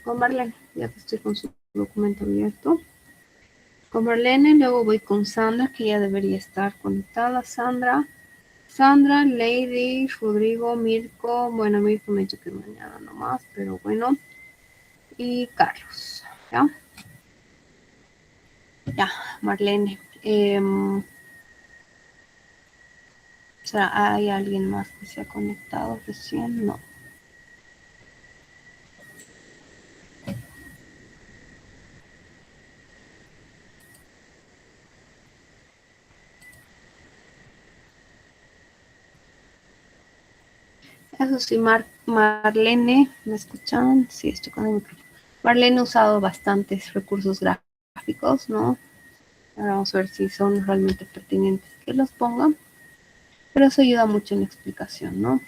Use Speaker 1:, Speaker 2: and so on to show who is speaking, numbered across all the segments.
Speaker 1: con Marlene, ya que estoy con su documento abierto. Con Marlene, luego voy con Sandra, que ya debería estar conectada. Sandra, Lady, Rodrigo, Mirko. Bueno, Mirko me ha dicho que mañana nomás, pero bueno. Y Carlos, ¿ya? Ya, Marlene. O sea, ¿hay alguien más que se ha conectado recién? No. Eso sí, Marlene, ¿me escuchan? Sí, estoy con el micrófono. Marlene ha usado bastantes recursos gráficos, ¿no? Ahora vamos a ver si son realmente pertinentes que los pongan. Pero eso ayuda mucho en la explicación, ¿no?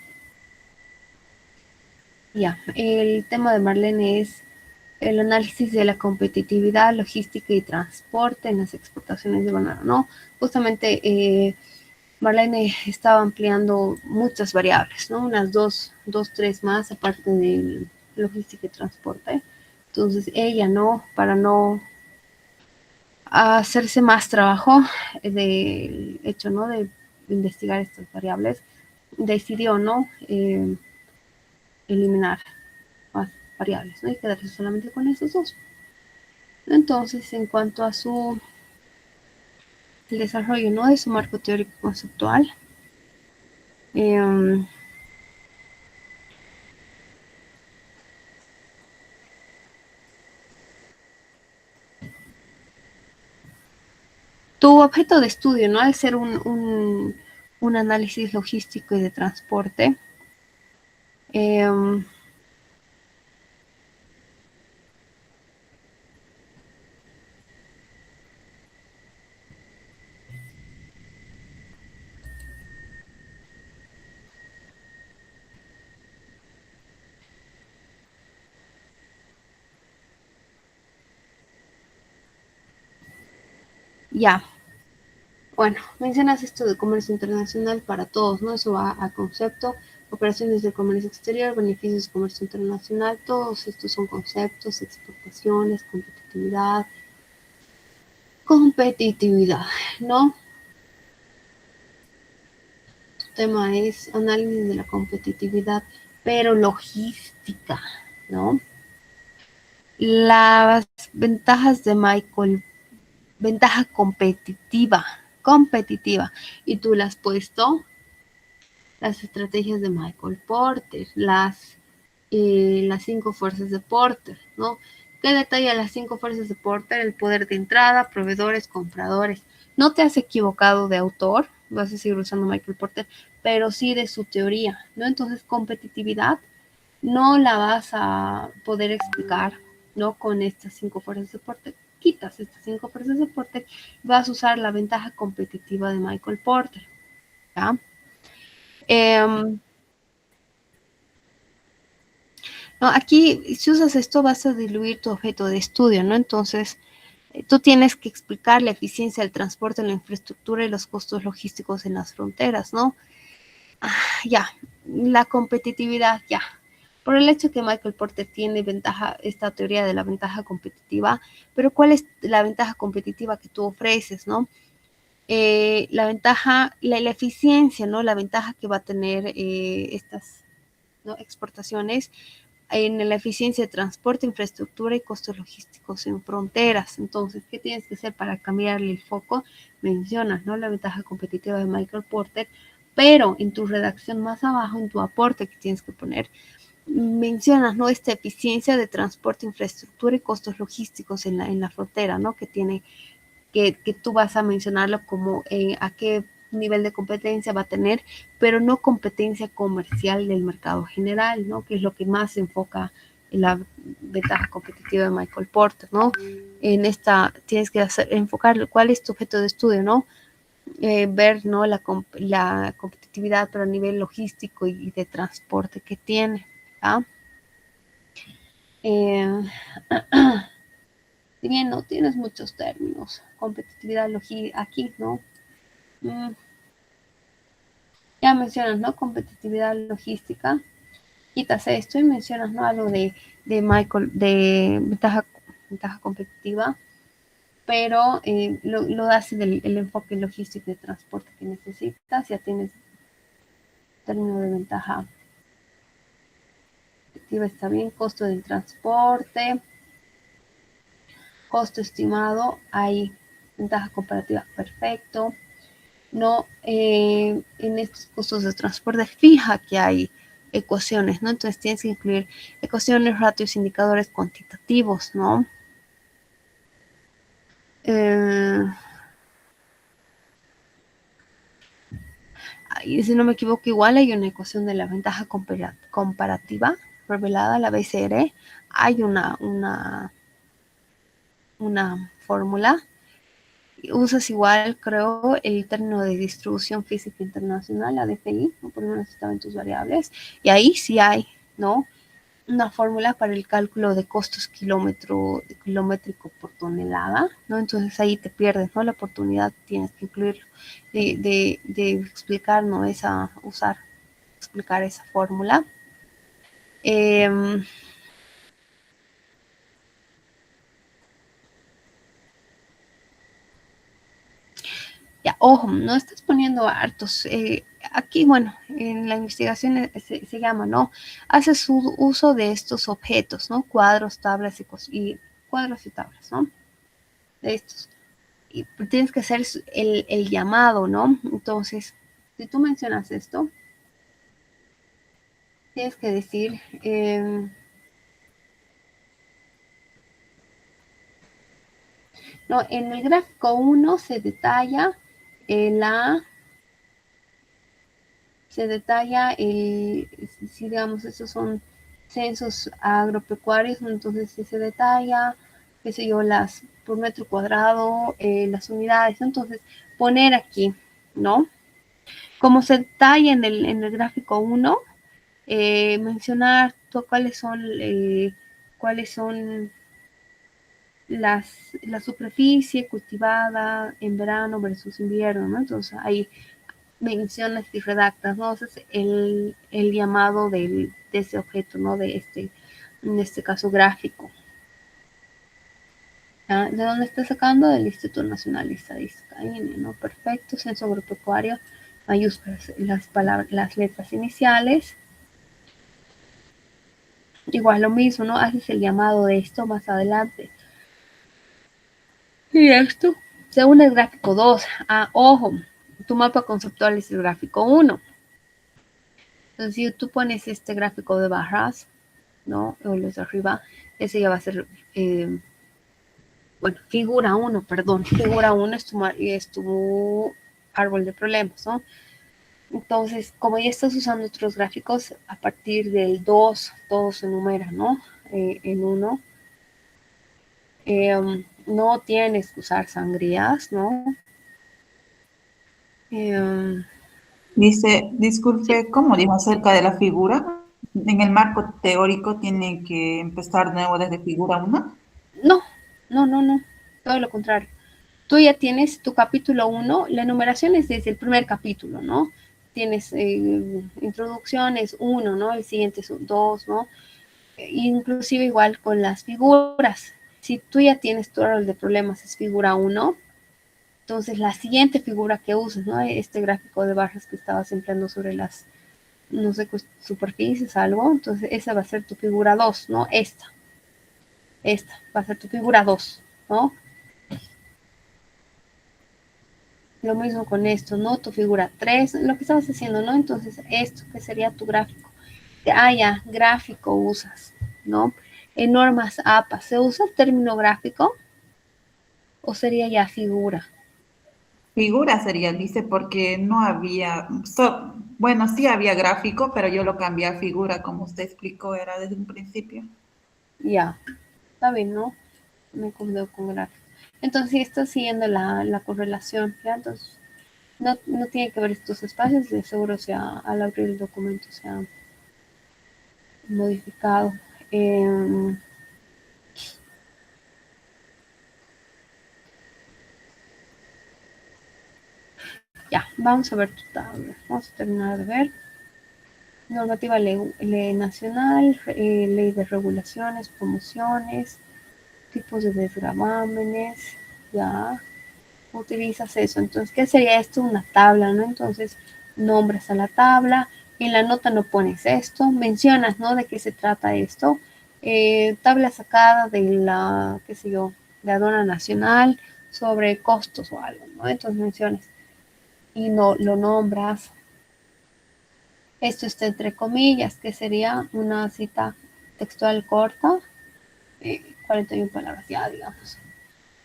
Speaker 1: Ya, el tema de Marlene es el análisis de la competitividad, logística y transporte en las exportaciones de banano, ¿no? Justamente Marlene estaba ampliando muchas variables, ¿no? Unas dos, tres más, aparte de logística y transporte. Entonces ella, ¿no? Para no hacerse más trabajo del hecho, ¿no? De investigar estas variables, decidió, ¿no? Eliminar más variables, ¿no? Y quedarse solamente con esos dos. Entonces, en cuanto a el desarrollo, ¿no? De su marco teórico conceptual, eh, tu objeto de estudio, ¿no? Al ser un análisis logístico y de transporte, eh, ya, bueno, mencionas esto de comercio internacional para todos, ¿no? Eso va a concepto, operaciones de comercio exterior, beneficios de comercio internacional, todos estos son conceptos, exportaciones, competitividad, ¿no? El tema es análisis de la competitividad, pero logística, ¿no? Las ventajas de Michael, ventaja competitiva, y tú las has puesto, las estrategias de Michael Porter, las 5 fuerzas de Porter, ¿no? ¿Qué detalla las 5 fuerzas de Porter? El poder de entrada, proveedores, compradores. No te has equivocado de autor, vas a seguir usando Michael Porter, pero sí de su teoría, ¿no? Entonces, competitividad no la vas a poder explicar, ¿no? Con estas 5 fuerzas de Porter. Quitas estas 5 fuerzas de Porter, vas a usar la ventaja competitiva de Michael Porter, ¿ya? Eh, no, aquí, si usas esto, vas a diluir tu objeto de estudio, ¿no? Entonces, tú tienes que explicar la eficiencia del transporte, la infraestructura y los costos logísticos en las fronteras, ¿no? Ya, la competitividad, ya. Por el hecho que Michael Porter tiene ventaja, esta teoría de la ventaja competitiva, pero ¿cuál es la ventaja competitiva que tú ofreces, no? La ventaja, la eficiencia, ¿no? La ventaja que va a tener estas, ¿no? Exportaciones en la eficiencia de transporte, infraestructura y costos logísticos en fronteras. Entonces, ¿qué tienes que hacer para cambiarle el foco? Mencionas, ¿no? La ventaja competitiva de Michael Porter, pero en tu redacción más abajo, en tu aporte que tienes que poner, mencionas, ¿no? Esta eficiencia de transporte, infraestructura y costos logísticos en la frontera, ¿no? Que tiene, que tú vas a mencionarlo como a qué nivel de competencia va a tener, pero no competencia comercial del mercado general, ¿no? Que es lo que más se enfoca en la ventaja competitiva de Michael Porter, ¿no? En esta tienes que enfocar cuál es tu objeto de estudio, ¿no? Ver, ¿no? La competitividad, pero a nivel logístico y de transporte que tiene, ¿ah? Eh, si bien no tienes muchos términos, competitividad aquí, ¿no? Mm, ya mencionas, ¿no? Competitividad logística. quitas esto y mencionas, ¿no? Algo de Michael, de ventaja competitiva, pero lo das en el enfoque logístico de transporte que necesitas. Ya tienes término de ventaja competitiva, está bien, costo del transporte, costo estimado, hay ventaja comparativa, perfecto. No, en estos costos de transporte fija que hay ecuaciones, ¿no? Entonces tienes que incluir ecuaciones, ratios, indicadores cuantitativos, ¿no? Y si no me equivoco, igual hay una ecuación de la ventaja comparativa revelada, la BCR. Hay una fórmula. Usas igual, creo, el término de distribución física internacional, la DFI, o por lo menos estaba en tus variables, y ahí sí hay, ¿no? Una fórmula para el cálculo de costos kilométrico por tonelada, ¿no? Entonces ahí te pierdes, ¿no? La oportunidad tienes que incluirlo, de explicar, ¿no? Explicar esa fórmula. Ya, ojo, no estás poniendo hartos. Aquí, bueno, en la investigación se llama, ¿no? Haces uso de estos objetos, ¿no? Cuadros, tablas y cuadros y tablas, ¿no? De estos. Y tienes que hacer el llamado, ¿no? Entonces, si tú mencionas esto, tienes que decir, no, en el gráfico 1 se detalla si digamos, estos son censos agropecuarios, entonces si se detalla, qué sé yo, por metro cuadrado, las unidades, entonces poner aquí, ¿no? Como se detalla en el gráfico 1, mencionar cuáles son la superficie cultivada en verano versus invierno, ¿no? Entonces ahí mencionas y redactas, ¿no? Entonces el llamado de ese objeto, ¿no? En este caso gráfico. ¿Ah? ¿De dónde está sacando? Del Instituto Nacional de Estadística, INE, ¿no? Perfecto, censo agropecuario, mayúsculas, las letras iniciales. Igual lo mismo, ¿no? Haces el llamado de esto más adelante. Y esto, según el gráfico 2, ojo, tu mapa conceptual es el gráfico 1. Entonces, si tú pones este gráfico de barras, ¿no? O los de arriba, ese ya va a ser, bueno, figura 1, perdón, figura 1 es tu árbol de problemas, ¿no? Entonces, como ya estás usando otros gráficos, a partir del 2, todo se numera, ¿no? En 1. No tienes que usar sangrías, ¿no?
Speaker 2: Dice,
Speaker 1: Sí.
Speaker 2: disculpe, ¿cómo dijo acerca de la figura? En el marco teórico tiene que empezar de nuevo desde figura 1.
Speaker 1: No, no, todo lo contrario. Tú ya tienes tu capítulo 1, la numeración es desde el primer capítulo, ¿no? Tienes introducciones 1, ¿no? El siguiente es 2, ¿no? Inclusive igual con las figuras. Si tú ya tienes tu árbol de problemas, es figura 1, entonces la siguiente figura que uses, ¿no? Este gráfico de barras que estabas empleando sobre las, no sé, superficies, algo, entonces esa va a ser tu figura 2, ¿no? Esta va a ser tu figura 2, ¿no? Lo mismo con esto, ¿no? Tu figura 3, lo que estabas haciendo, ¿no? Entonces, esto que sería tu gráfico. Ya, gráfico usas, ¿no? En normas APA, ¿se usa el término gráfico o sería ya figura?
Speaker 2: Figura sería, dice, porque no había, bueno, sí había gráfico, pero yo lo cambié a figura, como usted explicó, era desde un principio.
Speaker 1: Ya, está bien, ¿no? Me confundo con gráfico. Entonces, si estás siguiendo la correlación, ¿ya? Entonces, no tiene que ver estos espacios, de seguro al abrir el documento se ha modificado. Eh, Ya, vamos a ver tu tabla. Vamos a terminar de ver. Normativa ley nacional, ley de regulaciones, promociones, tipos de desgravámenes, ya utilizas eso. Entonces, ¿qué sería esto? Una tabla, ¿no? Entonces, nombras a la tabla, en la nota no pones esto, mencionas, ¿no? De qué se trata esto. Tabla sacada de la, qué sé yo, de aduana nacional sobre costos o algo, ¿no? Entonces mencionas y no lo nombras. Esto está entre comillas, que sería una cita textual corta, 41 palabras ya, digamos.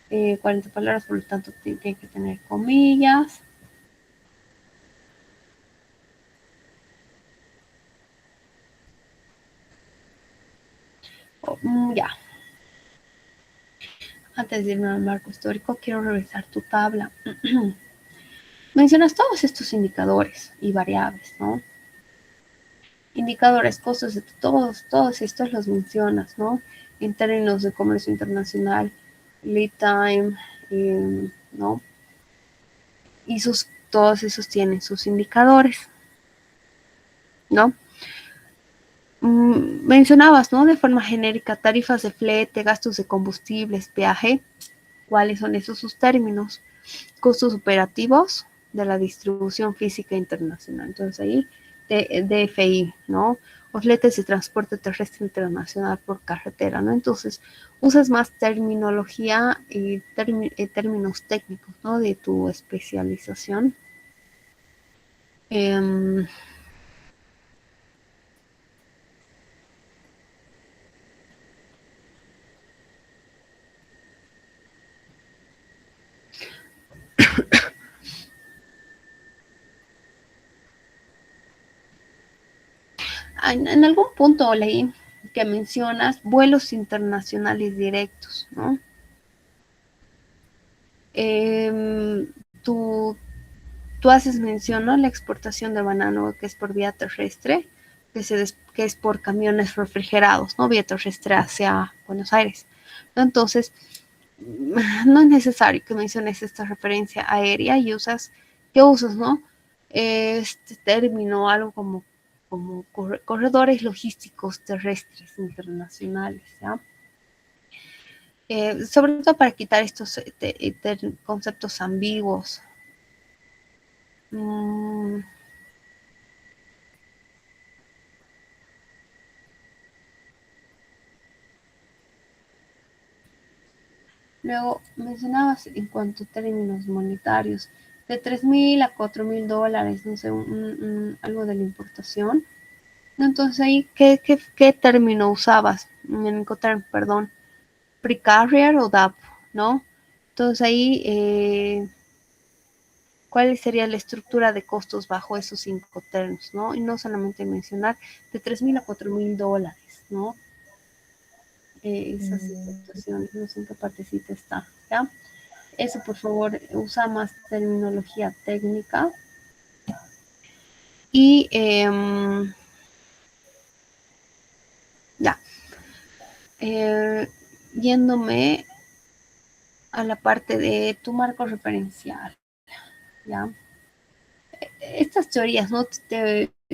Speaker 1: 40 palabras, por lo tanto tiene que tener comillas. Ya. Antes de irme al marco histórico, quiero revisar tu tabla. Mencionas todos estos indicadores y variables, ¿no? Indicadores, costos, todos estos los mencionas, ¿no? En términos de comercio internacional, lead time, ¿no? Y todos esos tienen sus indicadores, ¿no? Mencionabas, ¿no? De forma genérica, tarifas de flete, gastos de combustibles, peaje. ¿Cuáles son esos sus términos? Costos operativos de la distribución física internacional. Entonces ahí, DFI, ¿no? O fletes de transporte terrestre internacional por carretera, ¿no? Entonces usas más terminología y términos técnicos, ¿no? De tu especialización. Eh, en algún punto leí que mencionas vuelos internacionales directos, ¿no? Eh, tú, tú haces mención, ¿no? La exportación de banano que es por vía terrestre, que es por camiones refrigerados, ¿no? Vía terrestre hacia Buenos Aires. ¿No? Entonces, no es necesario que menciones esta referencia aérea y ¿qué usas, no? Este término, algo como corredores logísticos terrestres internacionales, ¿ya? Sobre todo para quitar estos conceptos ambiguos. Mm, Luego mencionabas en cuanto a términos monetarios, de 3.000 a 4.000 dólares, no sé, algo de la importación. Entonces ahí, ¿qué término usabas? En Incoterm, perdón, Precarrier o DAP, ¿no? Entonces ahí, ¿cuál sería la estructura de costos bajo esos 5 términos, ¿no? Y no solamente mencionar de 3.000 a 4.000 dólares, ¿no? Esas situaciones, no sé en qué partecita está, ¿ya? Eso, por favor, usa más terminología técnica. Y ya, eh, yéndome a la parte de tu marco referencial, ¿ya? Estas teorías, ¿no?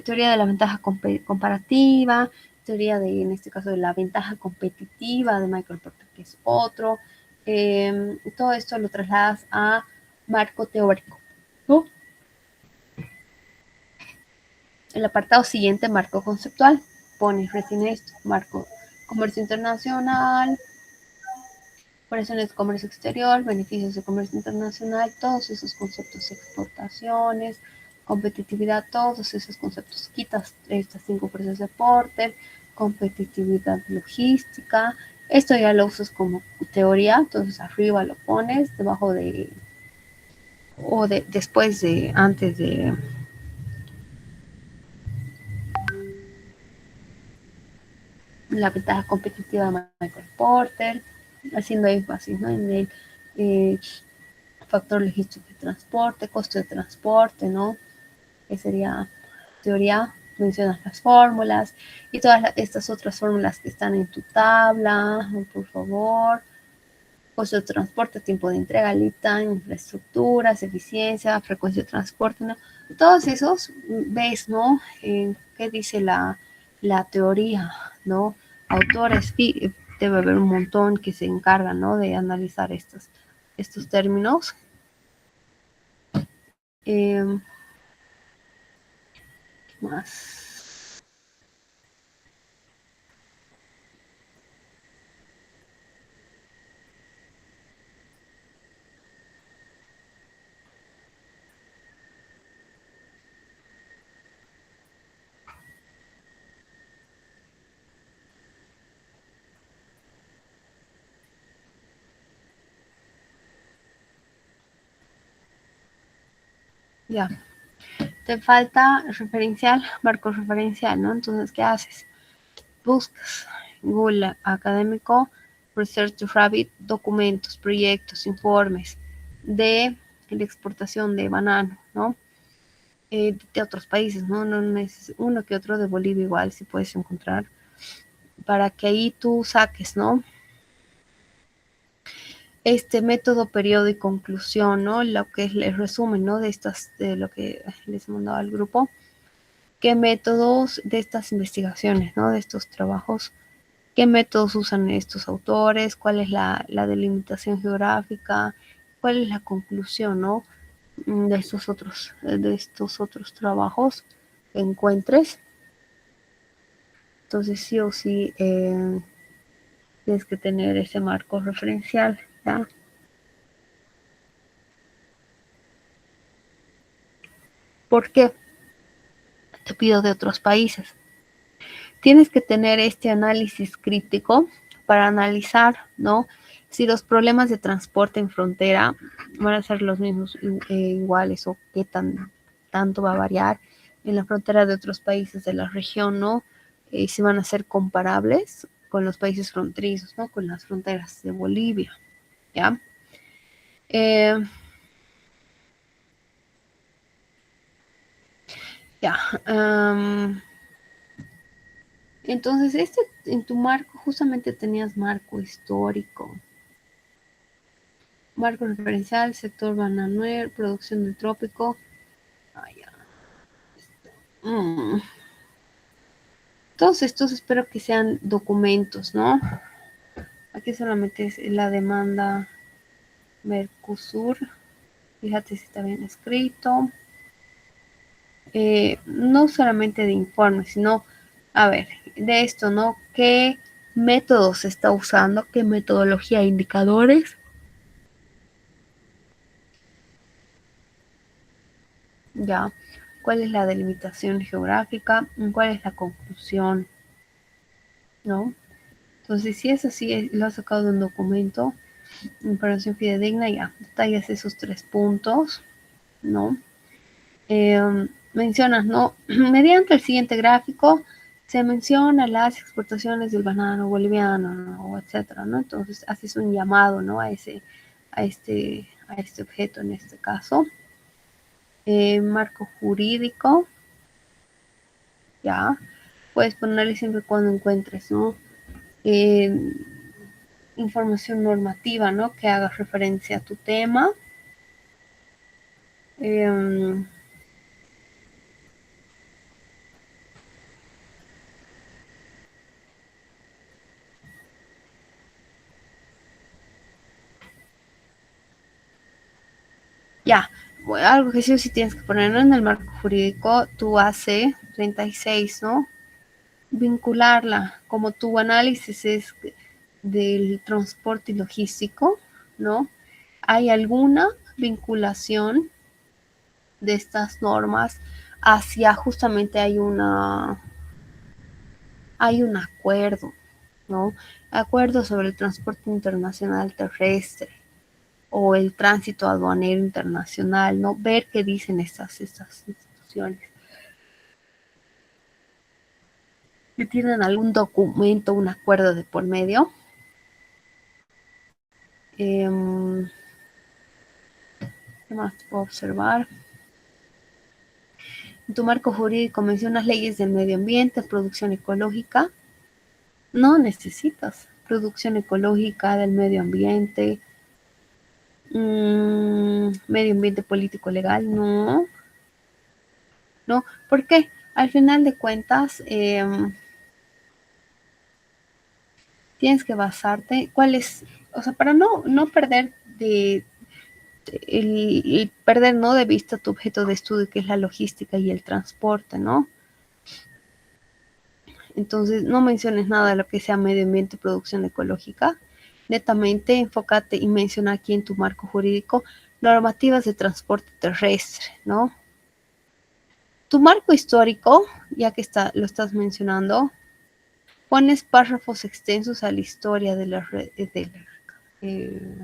Speaker 1: Teoría de la ventaja comparativa, teoría de, en este caso, de la ventaja competitiva de Michael Porter, que es otro. Todo esto lo trasladas a marco teórico, ¿no? El apartado siguiente, marco conceptual, pones recién esto, marco comercio internacional, operaciones de comercio exterior, beneficios de comercio internacional, todos esos conceptos, exportaciones, competitividad, todos esos conceptos. Quitas estas 5 frases de Porter, competitividad logística. Esto ya lo usas como teoría, entonces arriba lo pones, debajo de, o después de, antes de la ventaja competitiva de Michael Porter, haciendo énfasis, ¿no? En el eh, factor logístico de transporte, costo de transporte, ¿no? Que sería teoría, mencionas las fórmulas y todas estas otras fórmulas que están en tu tabla, por favor. Costo de transporte, tiempo de entrega, lead time, infraestructuras, eficiencia, frecuencia de transporte, ¿no? Todos esos ves, ¿no? ¿Qué dice la teoría, ¿no? Autores, debe haber un montón que se encargan, ¿no? De analizar estos términos. ¿Qué más? Ya. Te falta referencial, marco referencial, ¿no? Entonces, ¿qué haces? Buscas Google Académico, Research to Rabbit, documentos, proyectos, informes de la exportación de banano, ¿no? De otros países, ¿no? No es uno que otro de Bolivia igual, si puedes encontrar, para que ahí tú saques, ¿no? Este método, periodo y conclusión, ¿no? Lo que es el resumen, ¿no? De lo que les mandaba al grupo. ¿Qué métodos de estas investigaciones, ¿no? De estos trabajos, qué métodos usan estos autores, cuál es la delimitación geográfica, cuál es la conclusión, ¿no? De estos otros trabajos que encuentres. Entonces sí o sí tienes que tener ese marco referencial, ¿ya? ¿Por qué? Te pido de otros países. Tienes que tener este análisis crítico para analizar, ¿no? Si los problemas de transporte en frontera van a ser los mismos, iguales, o qué tanto va a variar en la frontera de otros países de la región, ¿no? Si van a ser comparables con los países fronterizos, ¿no? Con las fronteras de Bolivia, ¿ya? Ya. Entonces, en tu marco justamente tenías marco histórico, marco referencial, sector bananero, producción del trópico. Ah, ya. Mm. Todos estos espero que sean documentos, ¿no? Aquí solamente es la demanda Mercosur. Fíjate si está bien escrito. No solamente de informes, sino, a ver, de esto, ¿no? ¿Qué métodos se está usando? ¿Qué metodología e indicadores? Ya. ¿Cuál es la delimitación geográfica? ¿Cuál es la conclusión? ¿No? Entonces, si es así, lo has sacado de un documento, información fidedigna, ya, detallas esos 3 puntos, ¿no? Mencionas, ¿no? Mediante el siguiente gráfico se menciona las exportaciones del banano boliviano, ¿no? Etcétera, ¿no? Entonces haces un llamado, ¿no? A este objeto en este caso. Marco jurídico, ya, puedes ponerle siempre cuando encuentres, ¿no? Información normativa, ¿no? Que haga referencia a tu tema. Ya, bueno, algo que sí o sí tienes que poner, ¿no? En el marco jurídico, tu AC 36, ¿no? Vincularla, como tu análisis es del transporte y logístico, ¿no? ¿Hay alguna vinculación de estas normas hacia justamente hay un acuerdo, ¿no? Acuerdo sobre el transporte internacional terrestre o el tránsito aduanero internacional, ¿no? Ver qué dicen estas instituciones. Si tienen algún documento, un acuerdo de por medio. ¿Qué más puedo observar? En tu marco jurídico mencionas leyes del medio ambiente, producción ecológica. No necesitas producción ecológica del medio ambiente, medio ambiente político legal, no. ¿No? ¿Por qué? al final de cuentas, tienes que basarte, cuál es, o sea, para no perder el perder no de vista tu objeto de estudio, que es la logística y el transporte, ¿no? Entonces, no menciones nada de lo que sea medio ambiente y producción ecológica. Netamente, enfócate y menciona aquí en tu marco jurídico normativas de transporte terrestre, ¿no? Tu marco histórico, ya que lo estás mencionando, pones párrafos extensos a la historia de la red. Eh,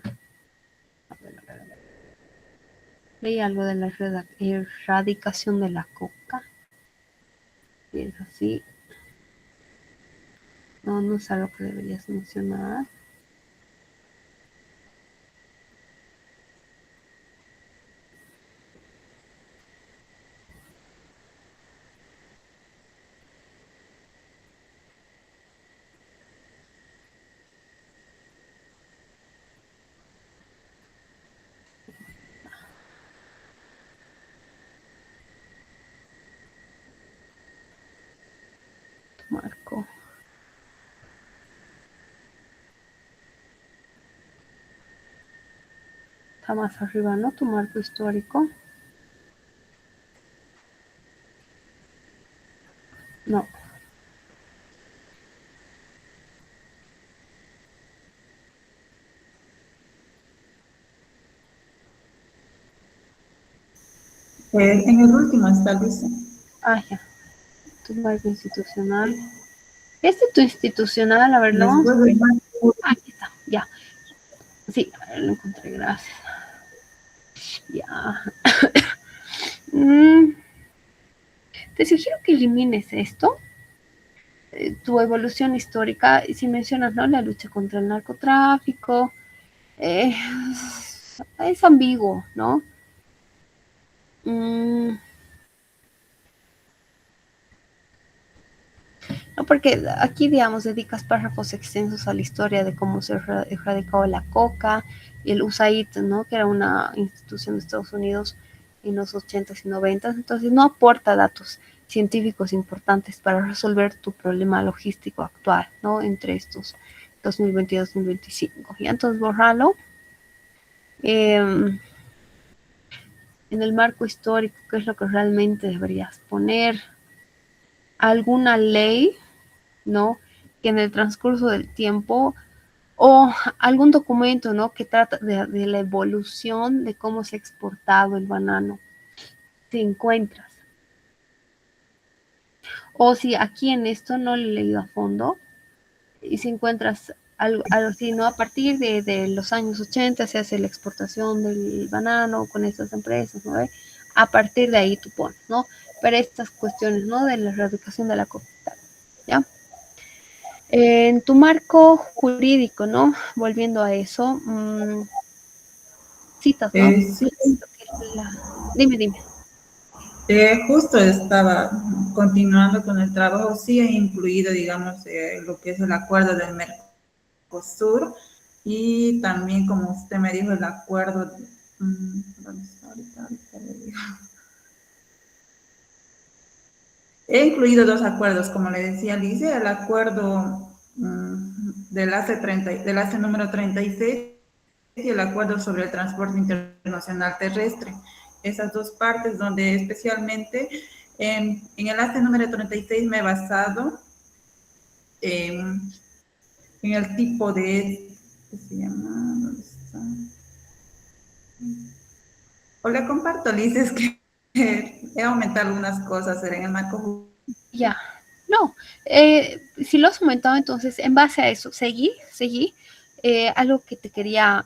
Speaker 1: Leí algo de la erradicación de la coca. Y es así. No, no es algo que deberías mencionar. Marco. Está más arriba, ¿no? Tu marco histórico. No.
Speaker 2: En el último está, dice.
Speaker 1: Ah, ya. Tu marco institucional. Este es tu institucional, a ver, lo vamos a
Speaker 2: Después
Speaker 1: ver.
Speaker 2: del marco.
Speaker 1: Aquí está, ya. Sí, a ver, lo encontré, gracias. Ya. Te sugiero que elimines esto, tu evolución histórica, y si mencionas, ¿no? La lucha contra el narcotráfico, eh, es ambiguo, ¿no? Mm, no, porque aquí, digamos, dedicas párrafos extensos a la historia de cómo se erradicó la coca y el USAID, ¿no? Que era una institución de Estados Unidos en los 80s y 90s, entonces no aporta datos científicos importantes para resolver tu problema logístico actual, ¿no? Entre estos 2020 y 2025. Y entonces borralo. En el marco histórico, ¿qué es lo que realmente deberías poner? Alguna ley, ¿no? Que en el transcurso del tiempo o algún documento, ¿no? Que trata de la evolución de cómo se ha exportado el banano, si encuentras. O si aquí en esto no lo he leído a fondo, y si encuentras algo así, ¿no? A partir de los años 80 se hace la exportación del banano con estas empresas, ¿no? A partir de ahí tú pones, ¿no? Pero estas cuestiones, ¿no? De la erradicación de la coca, ¿ya? En tu marco jurídico, ¿no? Volviendo a eso, citas, ¿no?
Speaker 2: Sí,
Speaker 1: Dime, dime.
Speaker 2: justo estaba continuando con el trabajo, sí he incluido, digamos, lo que es el acuerdo del Mercosur y también, como usted me dijo, el acuerdo, ¿dónde está ahorita le digo. He incluido dos acuerdos, como le decía Alicia, el acuerdo del ACE número 36 y el acuerdo sobre el transporte internacional terrestre. Esas dos partes donde especialmente en el ACE número 36 me he basado en el tipo de, ¿qué se llama? ¿Dónde está? O le comparto, Liz, es que he aumentado algunas cosas en el marco.
Speaker 1: Ya. No, si lo has aumentado, entonces, en base a eso, seguí. Algo que te quería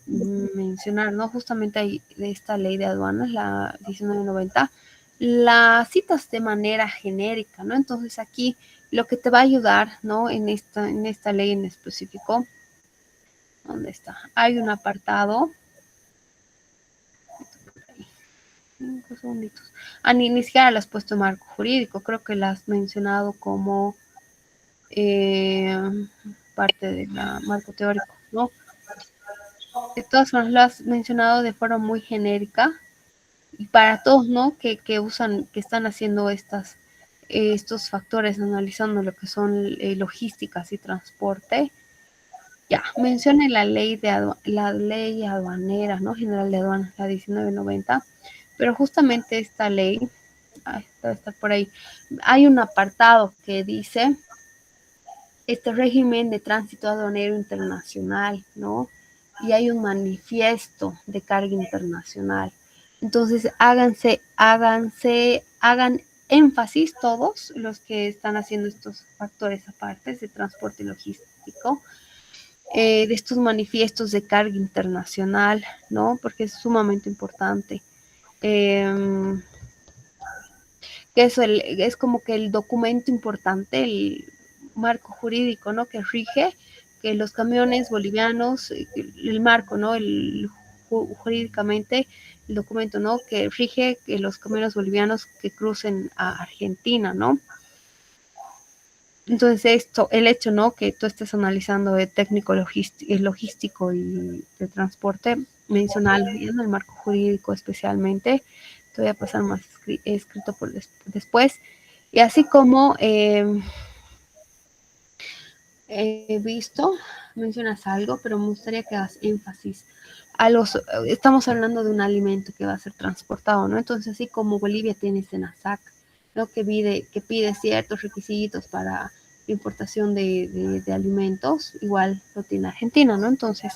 Speaker 1: mencionar, ¿no? Justamente ahí de esta ley de aduanas, la 1990, la citas de manera genérica, ¿no? Entonces aquí lo que te va a ayudar, ¿no? En esta ley en específico, ¿dónde está? Hay un apartado, 5 segunditos. Ni siquiera lo has puesto en marco jurídico, creo que la has mencionado como eh, parte del marco teórico, ¿no? De todas formas, lo has mencionado de forma muy genérica y para todos, ¿no? Que usan, que están haciendo estos factores, analizando lo que son logísticas y transporte. Ya, menciona la ley aduanera, ¿no? General de aduanas, la 1990, pero justamente esta ley, debe estar por ahí, hay un apartado que dice este régimen de tránsito aduanero internacional, ¿no? Y hay un manifiesto de carga internacional. Entonces, hagan énfasis todos los que están haciendo estos factores aparte de transporte logístico, de estos manifiestos de carga internacional, ¿no? Porque es sumamente importante. Que es como que el documento importante, el marco jurídico, ¿no? Que rige que los camiones bolivianos, el marco, ¿no? Jurídicamente, el documento, ¿no? Que rige que los camiones bolivianos que crucen a Argentina, ¿no? Entonces, el hecho, ¿no? Que tú estés analizando de técnico logístico y de transporte, mencionarlo en el marco jurídico especialmente, te voy a pasar más escrito por después, y así como he visto, mencionas algo, pero me gustaría que hagas énfasis estamos hablando de un alimento que va a ser transportado, ¿no? Entonces, así como Bolivia tiene SENASAC, ¿no? Que pide ciertos requisitos para la importación de alimentos, igual lo tiene Argentina, ¿no? Entonces,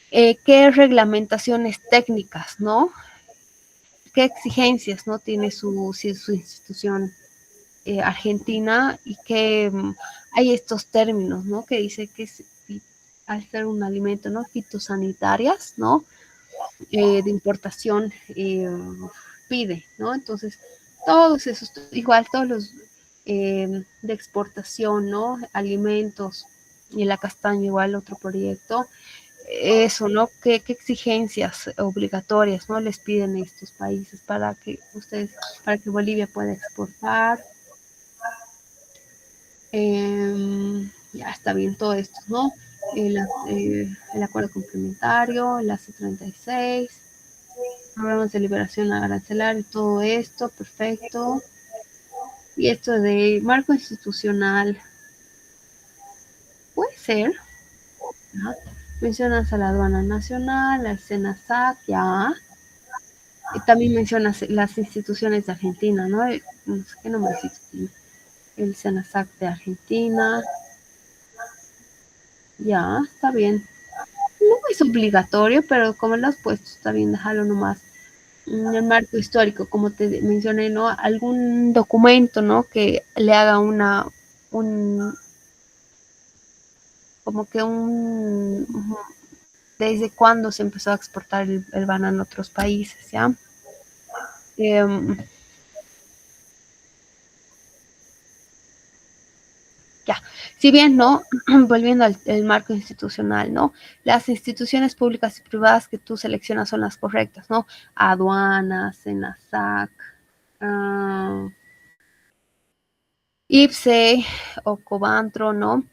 Speaker 1: ¿qué reglamentaciones técnicas, ¿no? ¿Qué exigencias, ¿no? Tiene su institución Argentina y que hay estos términos, ¿no? Que dice que al ser un alimento, ¿no? Fitosanitarias, ¿no? De importación pide, ¿no? Entonces, todos esos, igual todos los de exportación, ¿no? Alimentos y la castaña, igual otro proyecto. Eso, ¿no? ¿Qué exigencias obligatorias, ¿no? Les piden estos países para que Bolivia pueda exportar? Ya está bien todo esto, ¿no? El acuerdo complementario, el AC36, programas de liberación arancelaria, todo esto, perfecto. Y esto de marco institucional, puede ser, ¿no? Mencionas a la aduana nacional, al SENASAC, ya. Y también mencionas las instituciones de Argentina, ¿no? No sé qué nombre tiene. El SENASAC de Argentina. Ya, está bien. No es obligatorio, pero como lo has puesto, está bien, déjalo nomás. El marco histórico, como te mencioné, ¿no? Algún documento, ¿no? Que le haga un, como que desde cuándo se empezó a exportar el banano a otros países, ¿ya? Ya, si bien, ¿no? Volviendo al marco institucional, ¿no? Las instituciones públicas y privadas que tú seleccionas son las correctas, ¿no? Aduanas, SENASAC, IPSE o Cobantro, ¿no?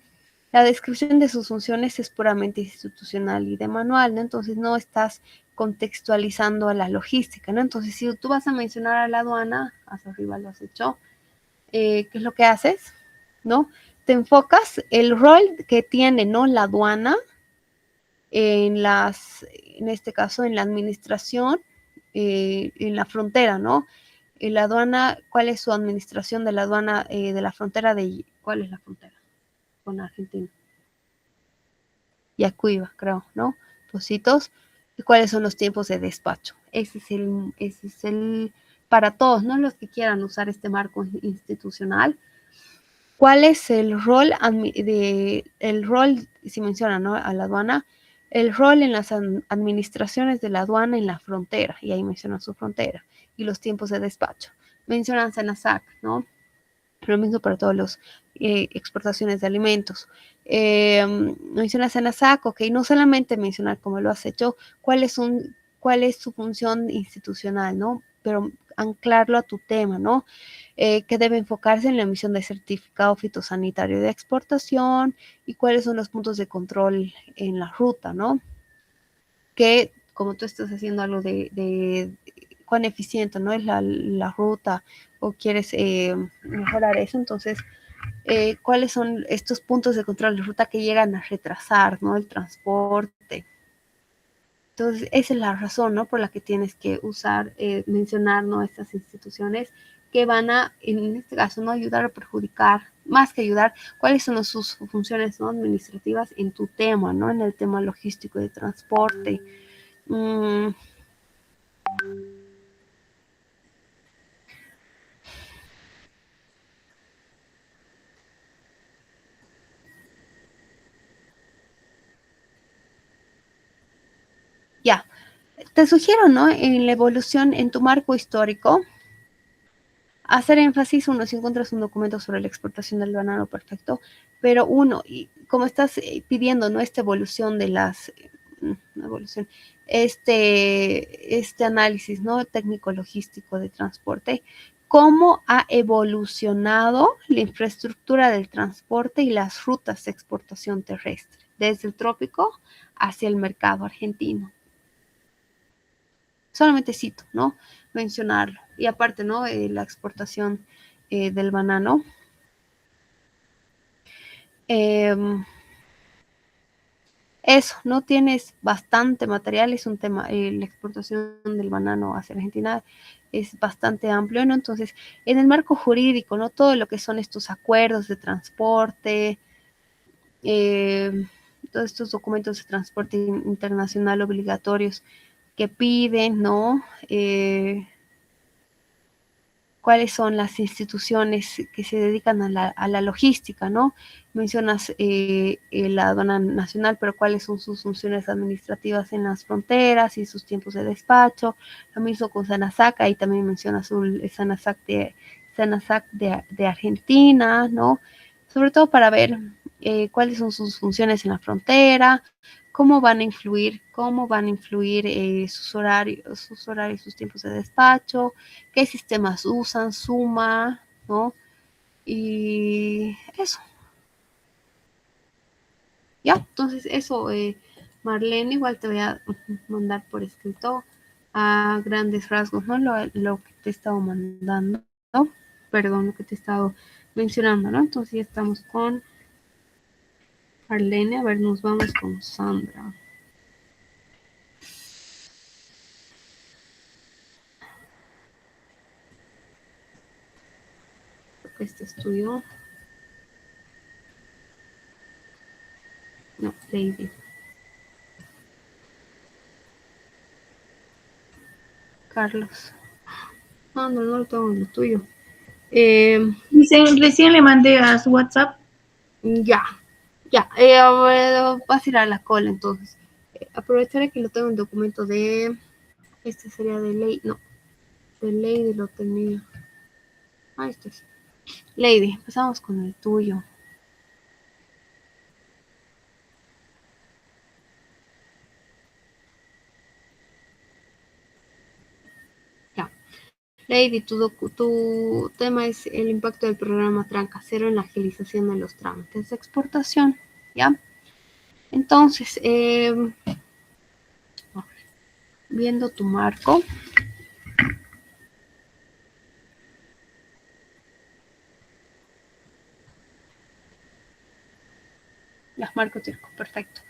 Speaker 1: La descripción de sus funciones es puramente institucional y de manual, ¿no? Entonces no estás contextualizando a la logística, ¿no? Entonces si tú vas a mencionar a la aduana, hacia arriba lo has hecho, ¿qué es lo que haces? ¿No? Te enfocas el rol que tiene, ¿no? La aduana en este caso, en la administración, en la frontera, ¿no? La aduana, ¿cuál es su administración de la aduana de la frontera cuál es la frontera con Argentina? Yacuiba, creo, ¿no? Positos. ¿Y cuáles son los tiempos de despacho? Ese es el, para todos, ¿no? Los que quieran usar este marco institucional. ¿Cuál es el rol, si menciona, ¿no? A la aduana, el rol en las administraciones de la aduana en la frontera, y ahí menciona su frontera, y los tiempos de despacho. Mencionan SENASAC, ¿no? Lo mismo para todas las exportaciones de alimentos. Menciona SENASAC, ok, no solamente mencionar como lo has hecho, cuál es su función institucional, ¿no? Pero anclarlo a tu tema, ¿no? Que debe enfocarse en la emisión de certificado fitosanitario de exportación y cuáles son los puntos de control en la ruta, ¿no? Que como tú estás haciendo algo cuán eficiente, ¿no? Es la ruta o quieres mejorar eso. Entonces, ¿cuáles son estos puntos de control de ruta que llegan a retrasar, ¿no? El transporte? Entonces, esa es la razón, ¿no? Por la que tienes que usar, mencionar, ¿no? Estas instituciones que van a, en este caso, no ayudar o perjudicar, más que ayudar, cuáles son sus funciones, ¿no? Administrativas en tu tema, ¿no? En el tema logístico de transporte. Ya, te sugiero, ¿no? En la evolución, en tu marco histórico, hacer énfasis, uno, si encuentras un documento sobre la exportación del banano, perfecto, pero uno, y como estás pidiendo, ¿no? Esta evolución de las, evolución, este análisis, ¿no? Técnico-logístico de transporte, cómo ha evolucionado la infraestructura del transporte y las rutas de exportación terrestre, desde el trópico hacia el mercado argentino. Solamente cito, ¿no? Mencionarlo. Y aparte, ¿no? La exportación del banano. Eso, no tienes bastante material, es un tema, la exportación del banano hacia Argentina es bastante amplio, ¿no? Entonces, en el marco jurídico, ¿no? Todo lo que son estos acuerdos de transporte, todos estos documentos de transporte internacional obligatorios que piden, ¿no? Cuáles son las instituciones que se dedican a la logística, ¿no? Mencionas la aduana nacional, pero cuáles son sus funciones administrativas en las fronteras y sus tiempos de despacho. Lo mismo con Sanasac, ahí también mencionas el Sanasac de Argentina, ¿no? Sobre todo para ver cuáles son sus funciones en la frontera, cómo van a influir sus horarios, sus tiempos de despacho, qué sistemas usan, suma, ¿no? Y eso, ya, entonces eso, Marlene, igual te voy a mandar por escrito a grandes rasgos, ¿no? Lo que te he estado mandando, ¿no? Perdón, lo que te he estado mencionando, ¿no? Entonces ya estamos con Marlene, a ver, nos vamos con Sandra. Este es tuyo. No, Lady. Carlos. Ah, no, no lo tengo en lo tuyo.
Speaker 3: Dicen, recién le mandé a su WhatsApp.
Speaker 1: Ya. Vas a ir a la cola entonces. Aprovecharé que lo tengo en documento de. Este sería de ley. No, de Lady lo tenía. Ah, este es. Lady, empezamos con el tuyo. Ya. Lady, tu tema es el impacto del programa Tranca Cero en la agilización de los trámites de exportación. ¿Ya? Entonces, viendo tu marco. Ya, marco teórico, perfecto.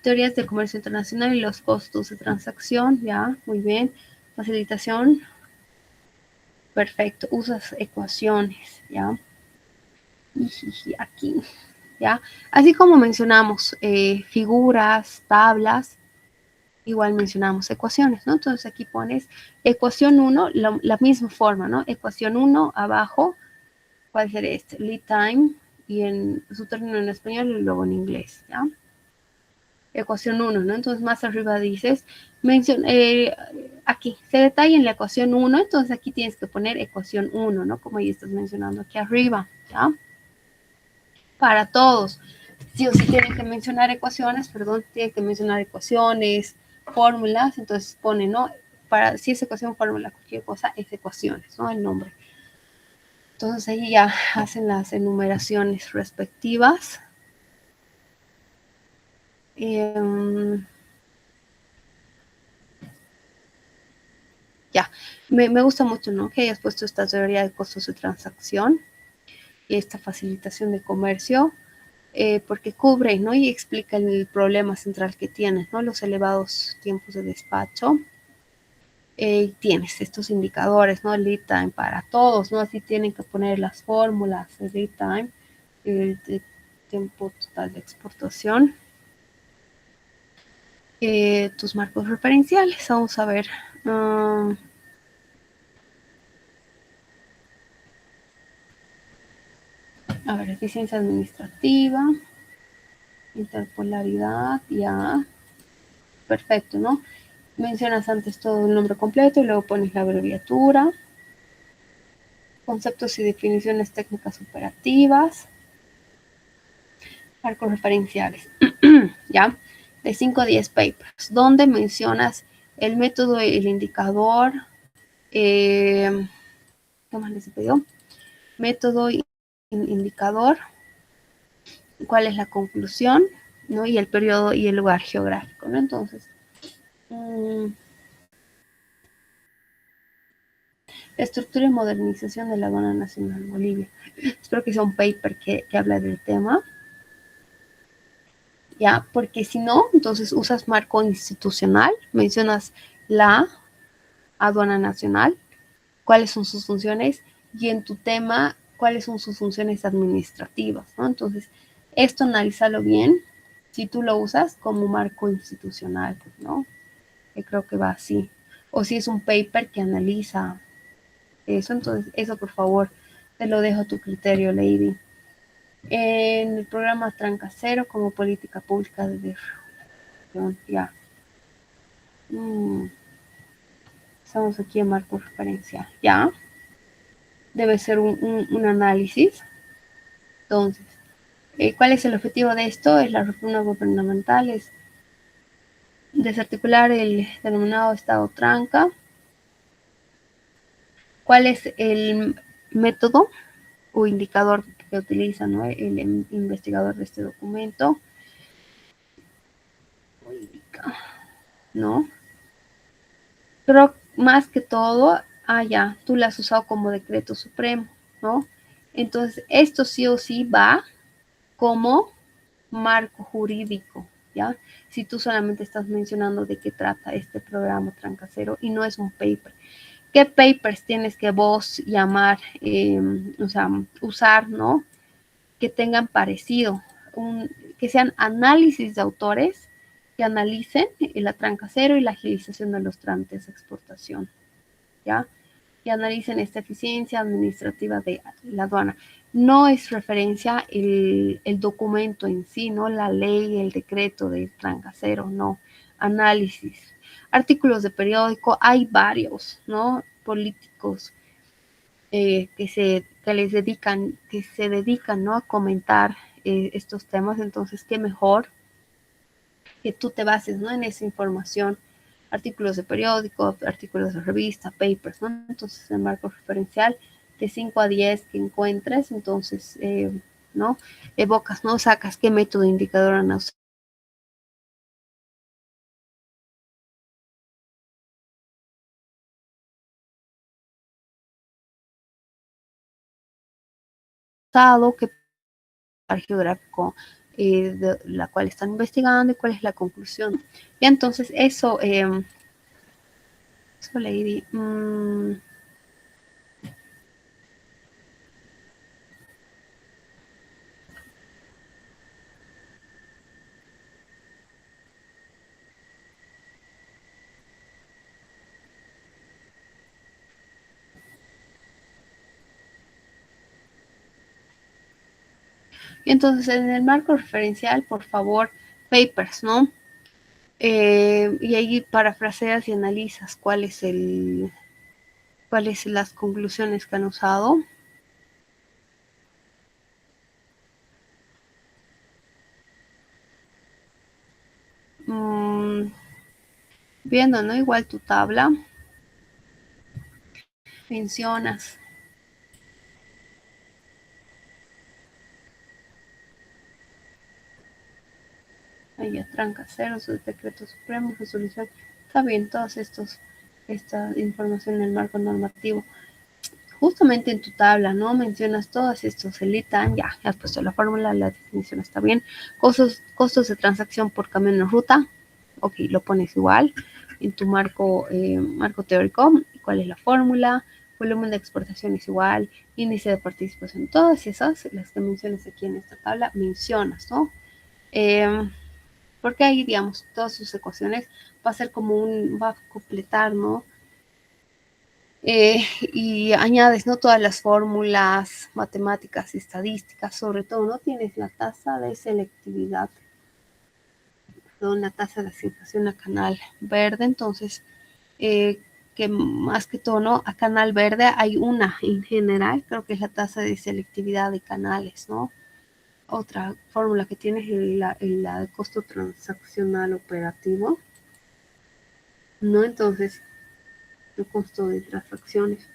Speaker 1: Teorías de comercio internacional y los costos de transacción, ya, muy bien. Facilitación, perfecto. Usas ecuaciones, ya. Aquí, ya. Así como mencionamos figuras, tablas, igual mencionamos ecuaciones, ¿no? Entonces aquí pones ecuación 1, la misma forma, ¿no? Ecuación 1 abajo, ¿cuál sería este? Lead time, y en su término en español y luego en inglés, ¿ya? Ecuación 1, ¿no? Entonces más arriba dices, aquí, se detalla en la ecuación 1, entonces aquí tienes que poner ecuación 1, ¿no? Como ya estás mencionando aquí arriba, ¿ya? Para todos. Sí o sí tienen que mencionar ecuaciones, tienen que mencionar ecuaciones, fórmulas, entonces pone, ¿no? Si es ecuación, fórmula, cualquier cosa, es ecuaciones, ¿no? El nombre. Entonces ahí ya hacen las enumeraciones respectivas. Ya, me gusta mucho, ¿no? Que hayas puesto esta teoría de costos de transacción y esta facilitación de comercio, porque cubre, ¿no? Y explica el problema central que tienes, ¿no? Los elevados tiempos de despacho. Tienes estos indicadores, ¿no? Lead time para todos, ¿no? Así tienen que poner las fórmulas de lead time, el tiempo total de exportación. Tus marcos referenciales, vamos a ver. A ver, eficiencia administrativa, interpolaridad, ya. Perfecto, ¿no? Mencionas antes todo el nombre completo y luego pones la abreviatura. Conceptos y definiciones técnicas operativas. Marcos referenciales, ¿ya? De 5 a 10 papers, donde mencionas el método, el indicador, ¿qué más les pidió? Método, indicador, cuál es la conclusión, ¿no? Y el periodo y el lugar geográfico, ¿no? Entonces, estructura y modernización de la aduana nacional Bolivia. Espero que sea un paper que habla del tema, ¿ya? Porque si no, entonces usas marco institucional, mencionas la aduana nacional, cuáles son sus funciones y en tu tema, cuáles son sus funciones administrativas, ¿no? Entonces, esto analízalo bien si tú lo usas como marco institucional, ¿no? Que creo que va así. O si es un paper que analiza eso, entonces eso por favor te lo dejo a tu criterio, Lady. En el programa Tranca Cero como política pública de desarrollo, ya. Estamos aquí en marco referencial, ya. Debe ser un análisis. Entonces, ¿cuál es el objetivo de esto? Es la reforma gubernamental, es desarticular el denominado Estado tranca. ¿Cuál es el método o indicador que utiliza, ¿no? El investigador de este documento? ¿No? Pero más que todo, ya, tú lo has usado como decreto supremo, ¿no? Entonces, esto sí o sí va como marco jurídico, ¿ya? Si tú solamente estás mencionando de qué trata este programa Trancacero y no es un paper. ¿Qué papers tienes que vos llamar, o sea, usar, ¿no? Que tengan parecido, que sean análisis de autores que analicen la Trancacero y la agilización de los trámites de exportación, ¿ya? Y analicen esta eficiencia administrativa de la aduana. No es referencia el documento en sí, no la ley, el decreto del Trancacero, no. Análisis. Artículos de periódico, hay varios, ¿no? Políticos que se dedican, ¿no? A comentar estos temas. Entonces, qué mejor que tú te bases, ¿no? En esa información, artículos de periódico, artículos de revista, papers, ¿no? Entonces, el marco referencial de 5 a 10 que encuentres, entonces, ¿no? Evocas, ¿no? Sacas qué método indicador han usado, qué geográfico de la cual están investigando y cuál es la conclusión. Y entonces, eso Lady. Y entonces, en el marco referencial, por favor, papers, ¿no? Y ahí parafraseas y analizas cuáles las conclusiones que han usado. Viendo, ¿no? Igual tu tabla. Mencionas. Ahí tranca cero, sus decretos supremos, resolución. Está bien, todos estos esta información en el marco normativo. Justamente en tu tabla, ¿no? Mencionas todos estos, el ITAN, ya has puesto la fórmula, la definición está bien. Costos de transacción por camión en ruta, ok, lo pones igual. En tu marco teórico, ¿cuál es la fórmula? Volumen de exportación es igual, índice de participación, todas esas, las que mencionas aquí en esta tabla, mencionas, ¿no? Porque ahí, digamos, todas sus ecuaciones va a ser como va a completar, ¿no? Y añades, ¿no? Todas las fórmulas matemáticas y estadísticas, sobre todo, ¿no? Tienes la tasa de selectividad, perdón, la tasa de asignación a canal verde, entonces, que más que todo, ¿no? A canal verde hay una en general, creo que es la tasa de selectividad de canales, ¿no? Otra fórmula que tienes es la de costo transaccional operativo, ¿no? Entonces, el costo de transacciones.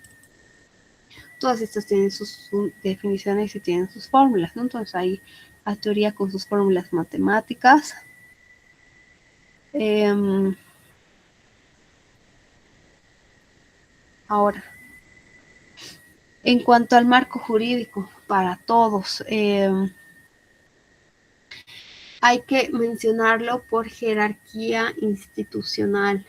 Speaker 1: Todas estas tienen sus definiciones y tienen sus fórmulas, ¿no? Entonces hay la teoría con sus fórmulas matemáticas. Ahora, en cuanto al marco jurídico para todos, hay que mencionarlo por jerarquía institucional.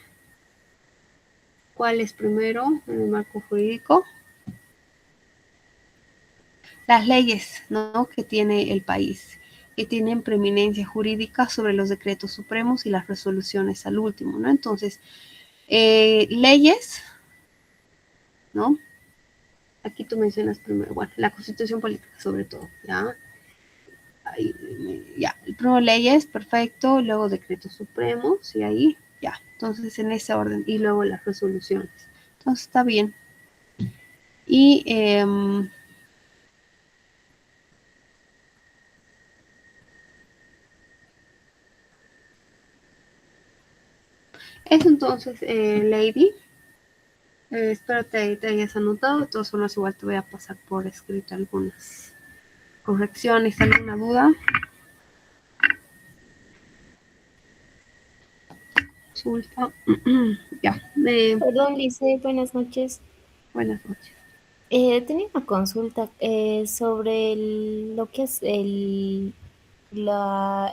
Speaker 1: ¿Cuál es primero en el marco jurídico? Las leyes, ¿no? Que tiene el país, que tienen preeminencia jurídica sobre los decretos supremos y las resoluciones al último, ¿no? Entonces, leyes, ¿no? Aquí tú mencionas primero, bueno, la Constitución política sobre todo, ¿ya? Ahí, ya, primero leyes, perfecto, luego decretos supremos y ahí, ya. Entonces, en ese orden, y luego las resoluciones. Entonces, está bien. Y eso entonces, Lady. Espero te hayas anotado. De todas formas, igual te voy a pasar por escrito algunas correcciones, alguna duda. Consulta. Ya.
Speaker 4: Perdón, Lice, buenas noches.
Speaker 1: Buenas noches.
Speaker 4: Tenía una consulta sobre lo que es la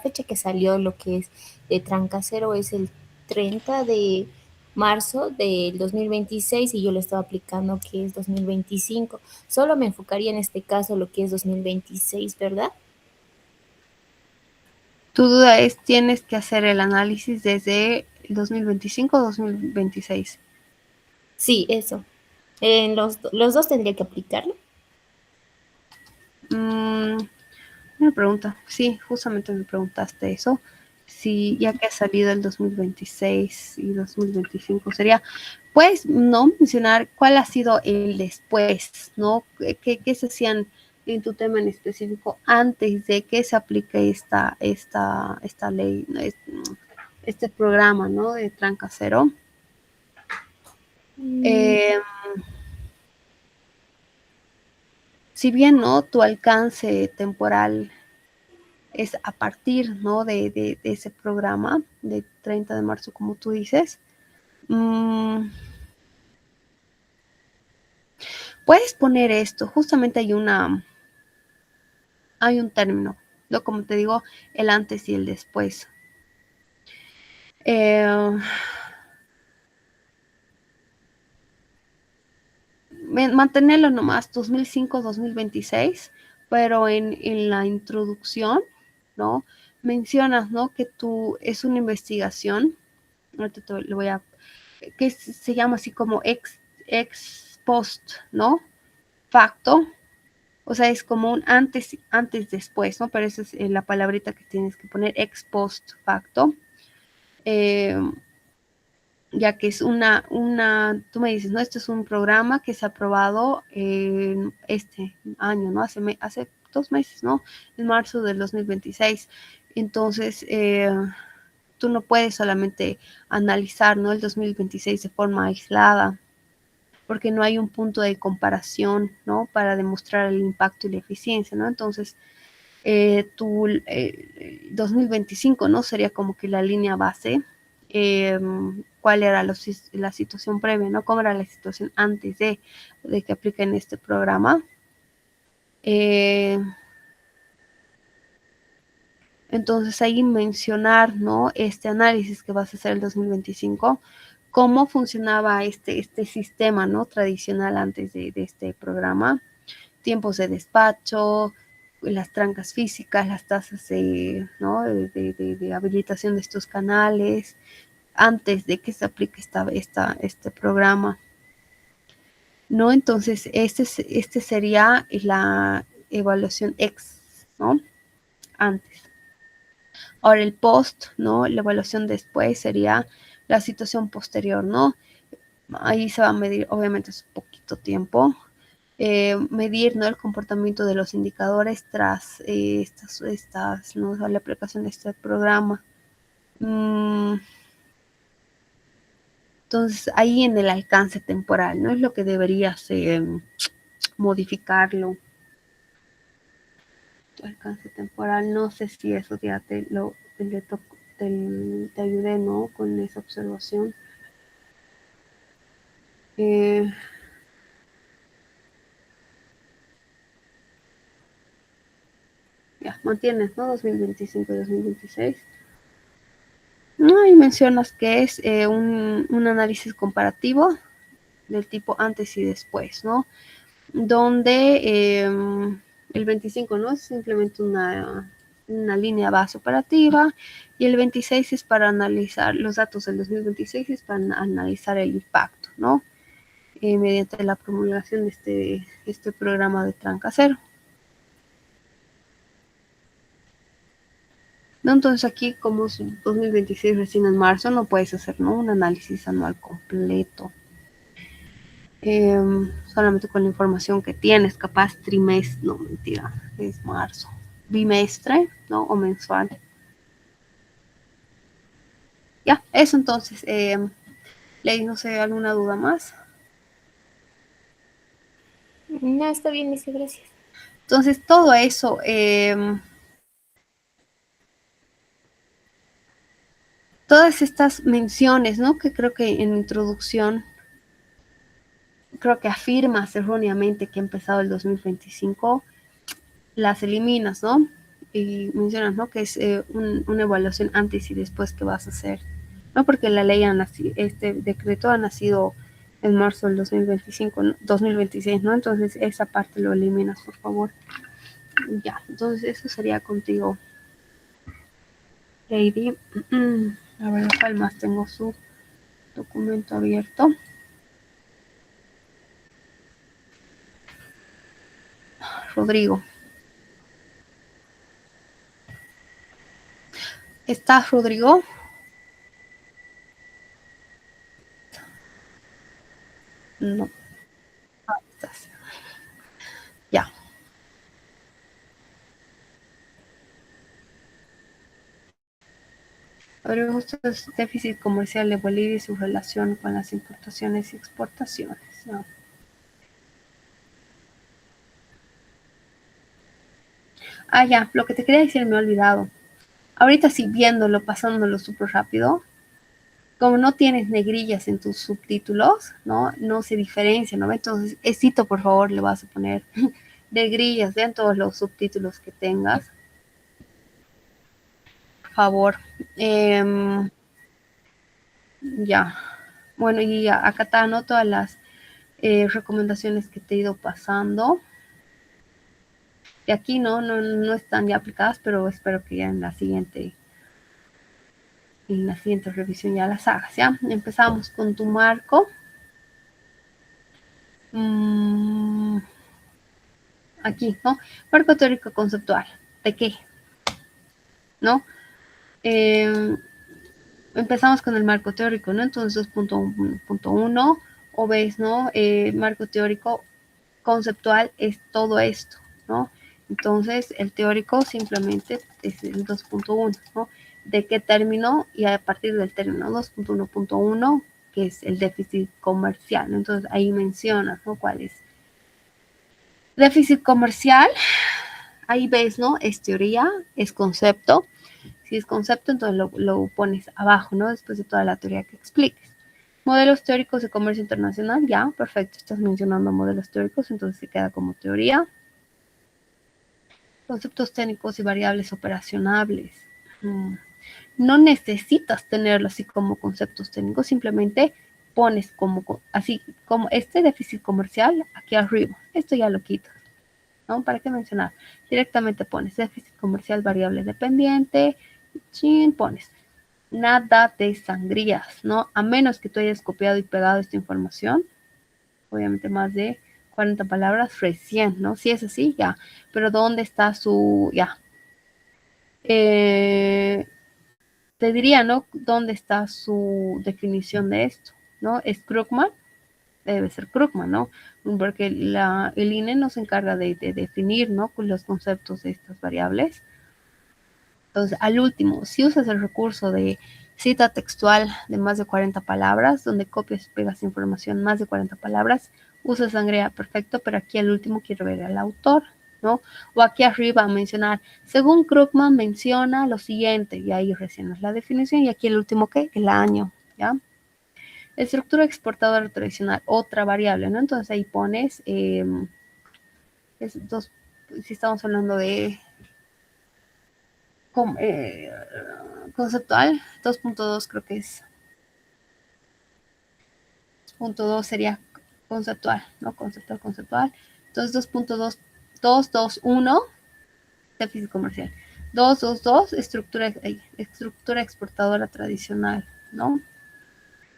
Speaker 4: fecha que salió, lo que es de Trancasero, es el 30 de marzo del 2026 y yo lo estaba aplicando que es 2025. Solo me enfocaría en este caso lo que es 2026, ¿verdad?
Speaker 1: Tu duda es, ¿tienes que hacer el análisis desde 2025 o 2026?
Speaker 4: Sí, eso. En los dos tendría que aplicarlo.
Speaker 1: Una pregunta. Sí, justamente me preguntaste eso. Si ya que ha salido el 2026 y 2025 sería, pues, no mencionar cuál ha sido el después, ¿no? ¿Qué se hacían en tu tema en específico antes de que se aplique esta ley, ¿no? Este programa, ¿no? De Tranca Cero. Si bien, ¿no? Tu alcance temporal es a partir, ¿no? de ese programa de 30 de marzo, como tú dices. Puedes poner esto, justamente hay un término, ¿no? Como te digo, el antes y el después. Mantenerlo nomás 2005-2026, pero en la introducción, ¿no? Mencionas, ¿no? Que tú es una investigación, ahorita lo voy a, que se llama así como ex post, ¿no? Facto, o sea, es como un antes, después, ¿no? Pero esa es la palabrita que tienes que poner, ex post facto. Ya que es tú me dices, ¿no? Esto es un programa que se ha aprobado en este año, ¿no? Hace 2 meses, ¿no? En marzo del 2026. Entonces, tú no puedes solamente analizar, ¿no? El 2026 de forma aislada, porque no hay un punto de comparación, ¿no? Para demostrar el impacto y la eficiencia, ¿no? Entonces, 2025, ¿no? Sería como que la línea base. cuál era la situación previa, ¿no? Cómo era la situación antes de que apliquen este programa. Entonces ahí mencionar, ¿no? Este análisis que vas a hacer el 2025, cómo funcionaba este sistema, ¿no? Tradicional antes de este programa, tiempos de despacho, las trancas físicas, las tasas ¿no? de habilitación de estos canales, antes de que se aplique este programa, ¿no? Entonces, este sería la evaluación ex, ¿no? Antes. Ahora el post, ¿no? La evaluación después sería la situación posterior, ¿no? Ahí se va a medir, obviamente es poquito tiempo, medir, ¿no? El comportamiento de los indicadores tras ¿no? La aplicación de este programa. Entonces, ahí en el alcance temporal, ¿no? Es lo que deberías modificarlo. Tu alcance temporal, no sé si eso ya te ayudé, ¿no? Con esa observación. Ya, mantienes, ¿no? 2025 y 2026. No, y mencionas que es un análisis comparativo del tipo antes y después, ¿no? Donde el 25, ¿no? Es simplemente una línea base operativa y el 26 es para analizar los datos del 2026, es para analizar el impacto, ¿no? Mediante la promulgación de este programa de tranca cero. ¿No? Entonces aquí, como es 2026 recién en marzo, no puedes hacer, ¿no? Un análisis anual completo. Solamente con la información que tienes, capaz trimestre, no, mentira, es marzo, bimestre, ¿no? O mensual. Ya, eso entonces. Ley, no sé, ¿alguna duda más?
Speaker 4: No, está bien, dice, gracias.
Speaker 1: Entonces, todo eso, todas estas menciones, ¿no? Que creo que en introducción, creo que afirmas erróneamente que ha empezado el 2025, las eliminas, ¿no? Y mencionas, ¿no? Que es una evaluación antes y después que vas a hacer, ¿no? Porque la ley este decreto ha nacido en marzo del 2025, 2026, ¿no? Entonces esa parte lo eliminas, por favor. Ya, entonces eso sería contigo, Lady. A ver, ¿cuál más? Tengo su documento abierto. Rodrigo. ¿Estás, Rodrigo? No. Ah, estás. Ya. Habremos visto el déficit comercial de Bolivia y su relación con las importaciones y exportaciones, ¿no? Ah, ya, lo que te quería decir me he olvidado. Ahorita sí, viéndolo, pasándolo súper rápido, como no tienes negrillas en tus subtítulos, ¿no? No se diferencia, ¿no? Entonces, esito, por favor, le vas a poner negrillas en todos los subtítulos que tengas. Por favor. Ya. Bueno, y acá está, ¿no? Todas las recomendaciones que te he ido pasando. Y aquí no están ya aplicadas, pero espero que ya en la siguiente revisión ya las hagas, ¿ya? Empezamos con tu marco. Aquí, ¿no? Marco teórico conceptual. ¿De qué? ¿No? Empezamos con el marco teórico, ¿no? Entonces, 2.1, o ves, ¿no? Marco teórico conceptual es todo esto, ¿no? Entonces, el teórico simplemente es el 2.1, ¿no? ¿De qué término? Y a partir del término 2.1.1, que es el déficit comercial, ¿no? Entonces, ahí mencionas, ¿no? ¿Cuál es? Déficit comercial, ahí ves, ¿no? Es teoría, es concepto. Si es concepto, entonces lo pones abajo, ¿no? Después de toda la teoría que expliques. Modelos teóricos de comercio internacional, ya, perfecto, estás mencionando modelos teóricos, entonces se queda como teoría. Conceptos técnicos y variables operacionables. No necesitas tenerlo así como conceptos técnicos, simplemente pones así como este déficit comercial aquí arriba. Esto ya lo quitas, ¿no? ¿Para qué mencionar? Directamente pones déficit comercial variable dependiente, chin, pones nada de sangrías, ¿no? A menos que tú hayas copiado y pegado esta información, obviamente más de 40 palabras recién, ¿no? Si es así, ya. Pero ¿dónde está su, ya? Te diría, ¿no? ¿Dónde está su definición de esto? ¿No? ¿Es Krugman? Debe ser Krugman, ¿no? Porque el INE nos encarga de definir, ¿no? Los conceptos de estas variables. Entonces, al último, si usas el recurso de cita textual de más de 40 palabras, donde copias y pegas información más de 40 palabras, usa sangría, perfecto, pero aquí al último quiero ver al autor, ¿no? O aquí arriba mencionar, según Krugman menciona lo siguiente, y ahí recién es la definición, y aquí el último, ¿qué? El año, ¿ya? Estructura exportadora tradicional, otra variable, ¿no? Entonces ahí pones, si estamos hablando de conceptual, 2.2 creo que es. 2.2 sería conceptual, ¿no? Conceptual. Entonces 2.2, 221, déficit comercial. 222, estructura exportadora tradicional, ¿no?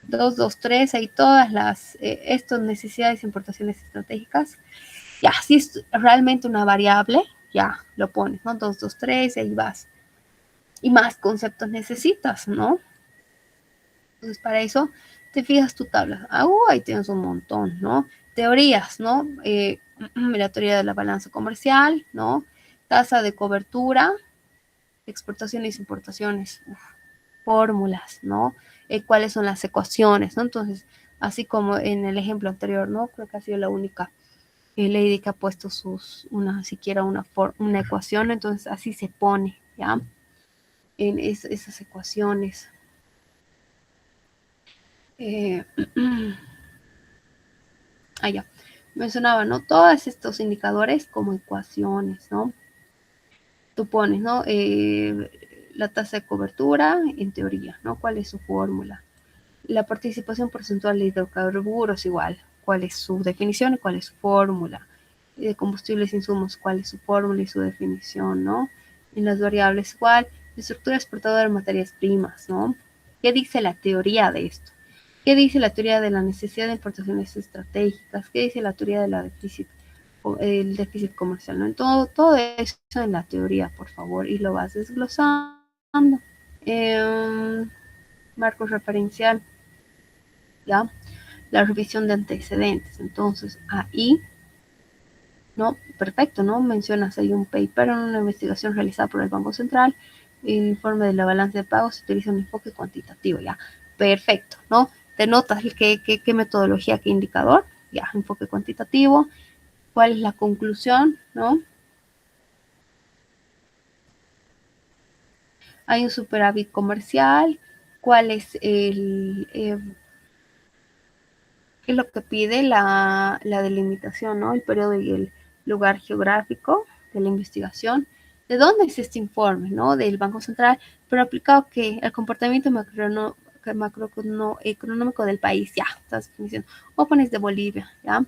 Speaker 1: 223, hay todas las, estas necesidades e importaciones estratégicas. Ya, si es realmente una variable, ya lo pones, ¿no? 223, ahí vas. Y más conceptos necesitas, ¿no? Entonces, para eso te fijas tu tabla. Ahí tienes un montón, ¿no? Teorías, ¿no? La teoría de la balanza comercial, ¿no? Tasa de cobertura, exportaciones e importaciones, fórmulas, ¿no? ¿Cuáles son las ecuaciones, ¿no? Entonces, así como en el ejemplo anterior, ¿no? Creo que ha sido la única lady que ha puesto siquiera una ecuación, entonces así se pone, ¿ya? En esas ecuaciones. Ya. Mencionaba, ¿no? Todos estos indicadores como ecuaciones, ¿no? Tú pones, ¿no? La tasa de cobertura, en teoría, ¿no? ¿Cuál es su fórmula? La participación porcentual de hidrocarburos, igual. ¿Cuál es su definición y cuál es su fórmula? Y de combustibles e insumos, ¿cuál es su fórmula y su definición, ¿no? En las variables, igual. Estructura exportadora de materias primas, ¿no? ¿Qué dice la teoría de esto? ¿Qué dice la teoría de la necesidad de importaciones estratégicas? ¿Qué dice la teoría de el déficit comercial? ¿No? Todo eso en la teoría, por favor, y lo vas desglosando. Marco referencial, ¿ya? La revisión de antecedentes. Entonces, ahí, ¿no? Perfecto, ¿no? Mencionas ahí un paper en una investigación realizada por el Banco Central, el informe de la balanza de pagos, se utiliza un enfoque cuantitativo, ¿ya? Perfecto, ¿no? Te notas qué metodología, qué indicador, ya, enfoque cuantitativo, cuál es la conclusión, ¿no? Hay un superávit comercial, cuál es qué es lo que pide la delimitación, ¿no? El periodo y el lugar geográfico de la investigación. ¿De dónde es este informe, ¿no? Del Banco Central, pero aplicado que el comportamiento macroeconómico del país, ya, estás diciendo, o pones de Bolivia, ya,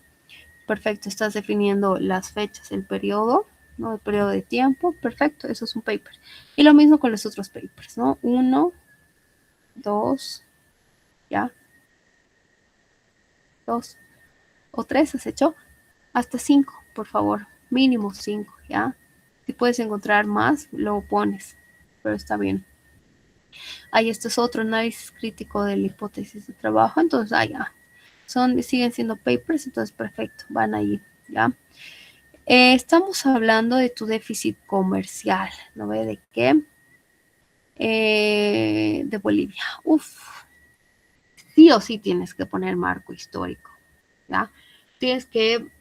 Speaker 1: perfecto, estás definiendo las fechas, el periodo, ¿no? El periodo de tiempo, perfecto, eso es un paper. Y lo mismo con los otros papers, ¿no? 1, 2, ya, 2 o 3 has hecho, hasta 5, por favor, mínimo 5, ¿ya? Si puedes encontrar más, lo pones, pero está bien. Ahí este es otro análisis crítico de la hipótesis de trabajo, entonces ya, siguen siendo papers, entonces perfecto, van ahí, ¿ya? Estamos hablando de tu déficit comercial, ¿no ve? ¿De qué? De Bolivia. Sí o sí tienes que poner marco histórico, ¿ya? Tienes que,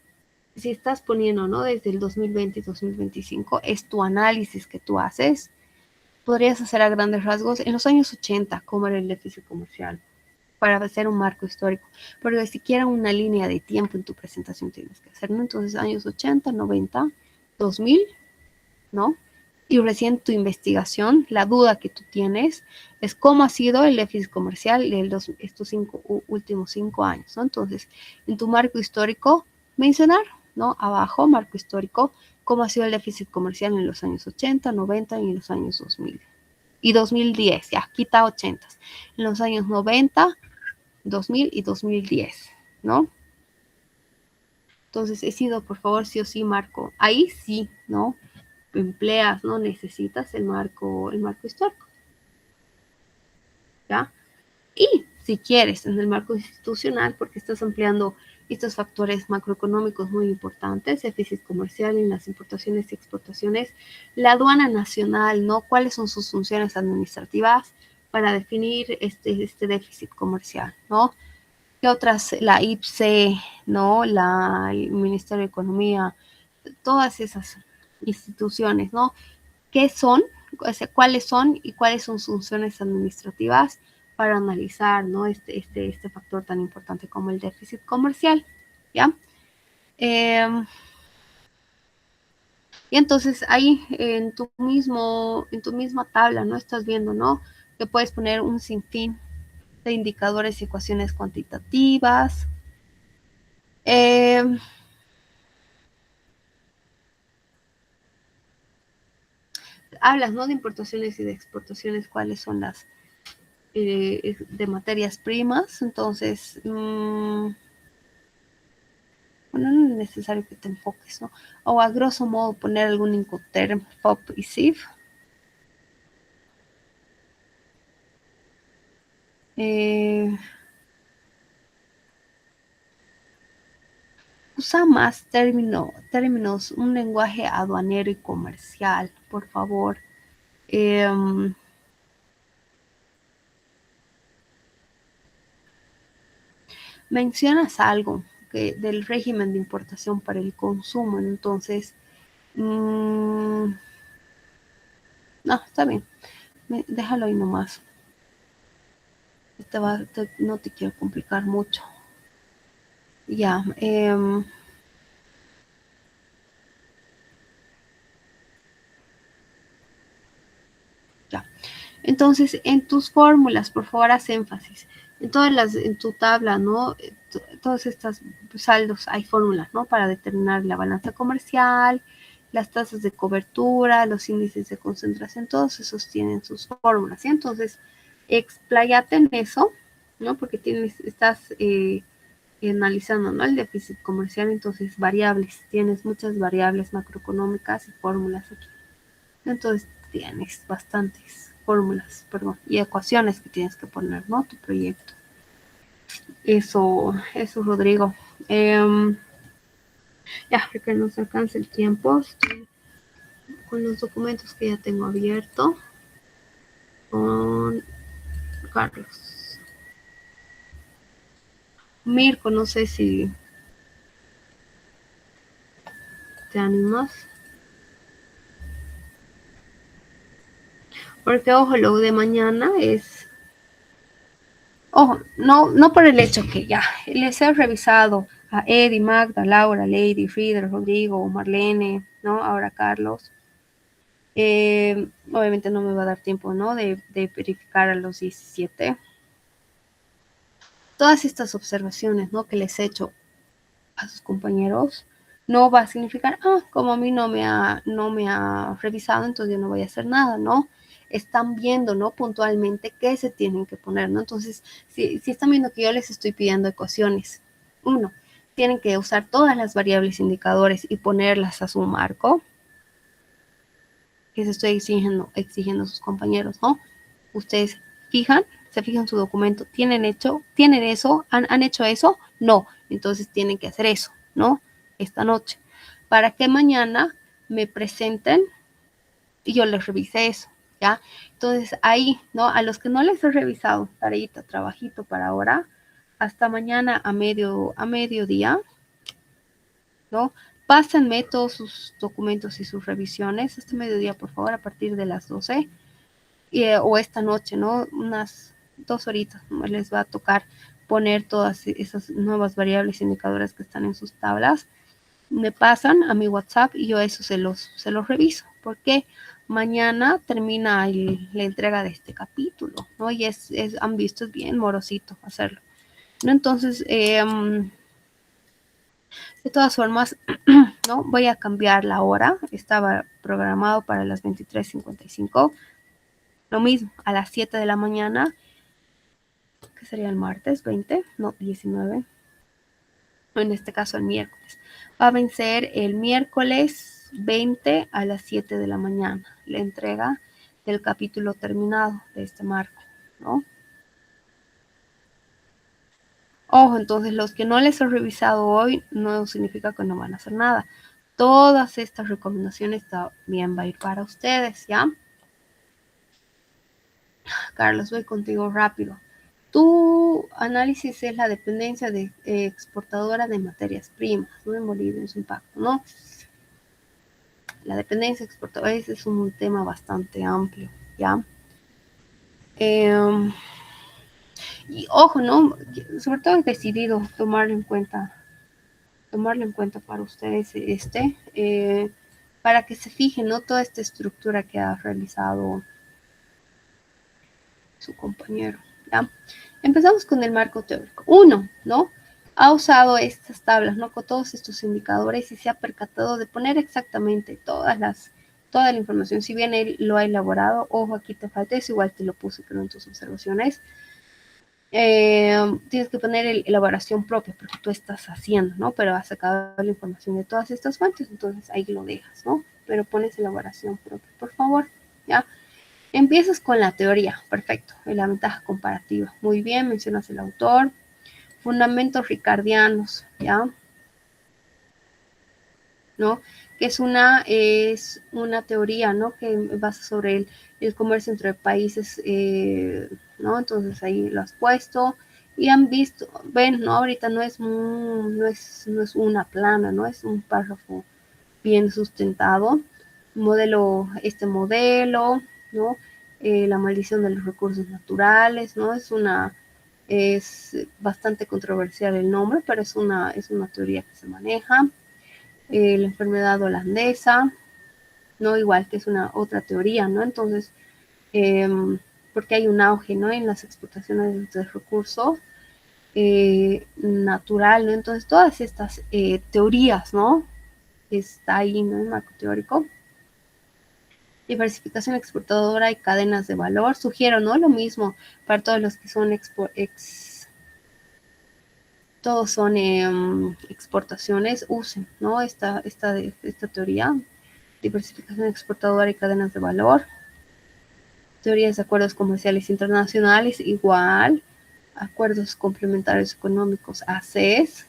Speaker 1: si estás poniendo, ¿no? Desde el 2020 y 2025, es tu análisis que tú haces. Podrías hacer a grandes rasgos en los años 80, cómo era el déficit comercial. para hacer un marco histórico, porque siquiera una línea de tiempo en tu presentación tienes que hacer, ¿no? Entonces, años 80, 90, 2000, ¿no? Y recién tu investigación, la duda que tú tienes es cómo ha sido el déficit comercial de estos últimos 5 años, ¿no? Entonces, en tu marco histórico, mencionar, ¿no? Abajo, marco histórico, cómo ha sido el déficit comercial en los años 80, 90 y en los años 2000. Y 2010, ya, quita 80. En los años 90, 2000 y 2010, ¿no? Entonces, he sido, por favor, sí o sí, marco. Ahí sí, ¿no? Empleas, ¿no? Necesitas el marco histórico, ¿ya? Y si quieres, en el marco institucional, porque estás ampliando estos factores macroeconómicos muy importantes, déficit comercial en las importaciones y exportaciones, la aduana nacional, ¿no? ¿Cuáles son sus funciones administrativas para definir este déficit comercial, ¿no? ¿Qué otras? La IPSE, ¿no? El Ministerio de Economía, todas esas instituciones, ¿no? ¿Qué son? O sea, ¿cuáles son y cuáles son sus funciones administrativas para analizar, ¿no? este factor tan importante como el déficit comercial, ¿ya? Y entonces ahí en tu misma tabla, ¿no? Estás viendo, ¿no? Que puedes poner un sinfín de indicadores y ecuaciones cuantitativas. Hablas, ¿no? De importaciones y de exportaciones, cuáles son las de materias primas. Entonces, bueno, no es necesario que te enfoques, ¿no? O a grosso modo poner algún Incoterm, FOB y SIF. Usa más términos, un lenguaje aduanero y comercial, por favor. Mencionas algo del régimen de importación para el consumo, entonces, no, está bien, déjalo ahí nomás. No te quiero complicar mucho. Ya, ya. Entonces, en tus fórmulas, por favor, haz énfasis. En tu tabla, ¿no? Todos estos saldos, hay fórmulas, ¿no? Para determinar la balanza comercial, las tasas de cobertura, los índices de concentración, todos esos tienen sus fórmulas, ¿sí? Entonces, expláyate en eso, ¿no? Porque estás analizando, ¿no? El déficit comercial, entonces tienes muchas variables macroeconómicas y fórmulas aquí. Entonces, tienes bastantes fórmulas, y ecuaciones que tienes que poner, ¿no? Tu proyecto. Eso, Rodrigo. Ya, que nos alcance el tiempo. Estoy con los documentos que ya tengo abierto con Carlos. Mirko, no sé si te animas. Porque, ojo, lo de mañana es... Ojo, no por el hecho que ya les he revisado a Eddie, Magda, Laura, Lady, Frieder, Rodrigo, Marlene, ¿no? Ahora Carlos. Obviamente no me va a dar tiempo, ¿no? De verificar a los 17. Todas estas observaciones, ¿no? Que les he hecho a sus compañeros, no va a significar, como a mí no me ha revisado, entonces yo no voy a hacer nada, ¿no? Están viendo, ¿no? Puntualmente qué se tienen que poner, ¿no? Entonces, si están viendo que yo les estoy pidiendo ecuaciones, tienen que usar todas las variables indicadores y ponerlas a su marco, que se estoy exigiendo a sus compañeros, ¿no? Ustedes se fijan su documento, ¿tienen eso? ¿Han hecho eso? No, entonces tienen que hacer eso, ¿no? Esta noche, para que mañana me presenten y yo les revise eso, ¿ya? Entonces ahí, ¿no? A los que no les he revisado, tareita, trabajito para ahora, hasta mañana a mediodía, ¿no? Pásenme todos sus documentos y sus revisiones este mediodía, por favor, a partir de las 12, o esta noche, ¿no? Unas 2 horitas, les va a tocar poner todas esas nuevas variables indicadoras que están en sus tablas. Me pasan a mi WhatsApp y yo eso se los reviso, porque mañana termina la entrega de este capítulo, ¿no? Y han visto, es bien morosito hacerlo, ¿no? Entonces, de todas formas, ¿no? Voy a cambiar la hora, estaba programado para las 23:55, lo mismo, a las 7 de la mañana, que sería el martes 20, no, 19, en este caso el miércoles. Va a vencer el miércoles 20 a las 7 de la mañana, la entrega del capítulo terminado de este marco, ¿no? Ojo, entonces los que no les he revisado hoy no significa que no van a hacer nada. Todas estas recomendaciones también va a ir para ustedes, ¿ya? Carlos, voy contigo rápido. Tu análisis es la dependencia de exportadora de materias primas, ¿no? En Bolivia en su impacto, ¿no? La dependencia exportadora es un tema bastante amplio, ¿ya? Y ojo, ¿no? Sobre todo he decidido tomarlo en cuenta para ustedes para que se fijen, ¿no? Toda esta estructura que ha realizado su compañero, ¿ya? Empezamos con el marco teórico. 1, ¿no? Ha usado estas tablas, ¿no? Con todos estos indicadores y se ha percatado de poner exactamente toda la información. Si bien él lo ha elaborado, ojo, aquí te falta eso, igual te lo puse, pero en tus observaciones. Tienes que poner elaboración propia, porque tú estás haciendo, ¿no? Pero has sacado la información de todas estas fuentes, entonces ahí lo dejas, ¿no? Pero pones elaboración propia, por favor, ¿ya? Empiezas con la teoría, perfecto, la ventaja comparativa. Muy bien, mencionas el autor. Fundamentos ricardianos, ¿ya? ¿No? Que es una teoría, ¿no? Que basa sobre el comercio entre países, ¿no? Entonces ahí lo has puesto y han visto, ven, ¿no? Ahorita no es una plana, ¿no? Es un párrafo bien sustentado. Modelo, ¿no? La maldición de los recursos naturales, ¿no? Es bastante controversial el nombre, pero es una teoría que se maneja. La enfermedad holandesa, ¿no? Igual que es una otra teoría, ¿no? Entonces, porque hay un auge, ¿no? En las exportaciones de recursos natural, ¿no? Entonces, todas estas teorías, ¿no? Está ahí, ¿no? El marco teórico. Diversificación exportadora y cadenas de valor. Sugiero, ¿no? Lo mismo para todos los que son todos son exportaciones, usen, ¿no? Esta teoría. Diversificación exportadora y cadenas de valor. Teorías de acuerdos comerciales internacionales, igual. Acuerdos complementarios económicos, ACES.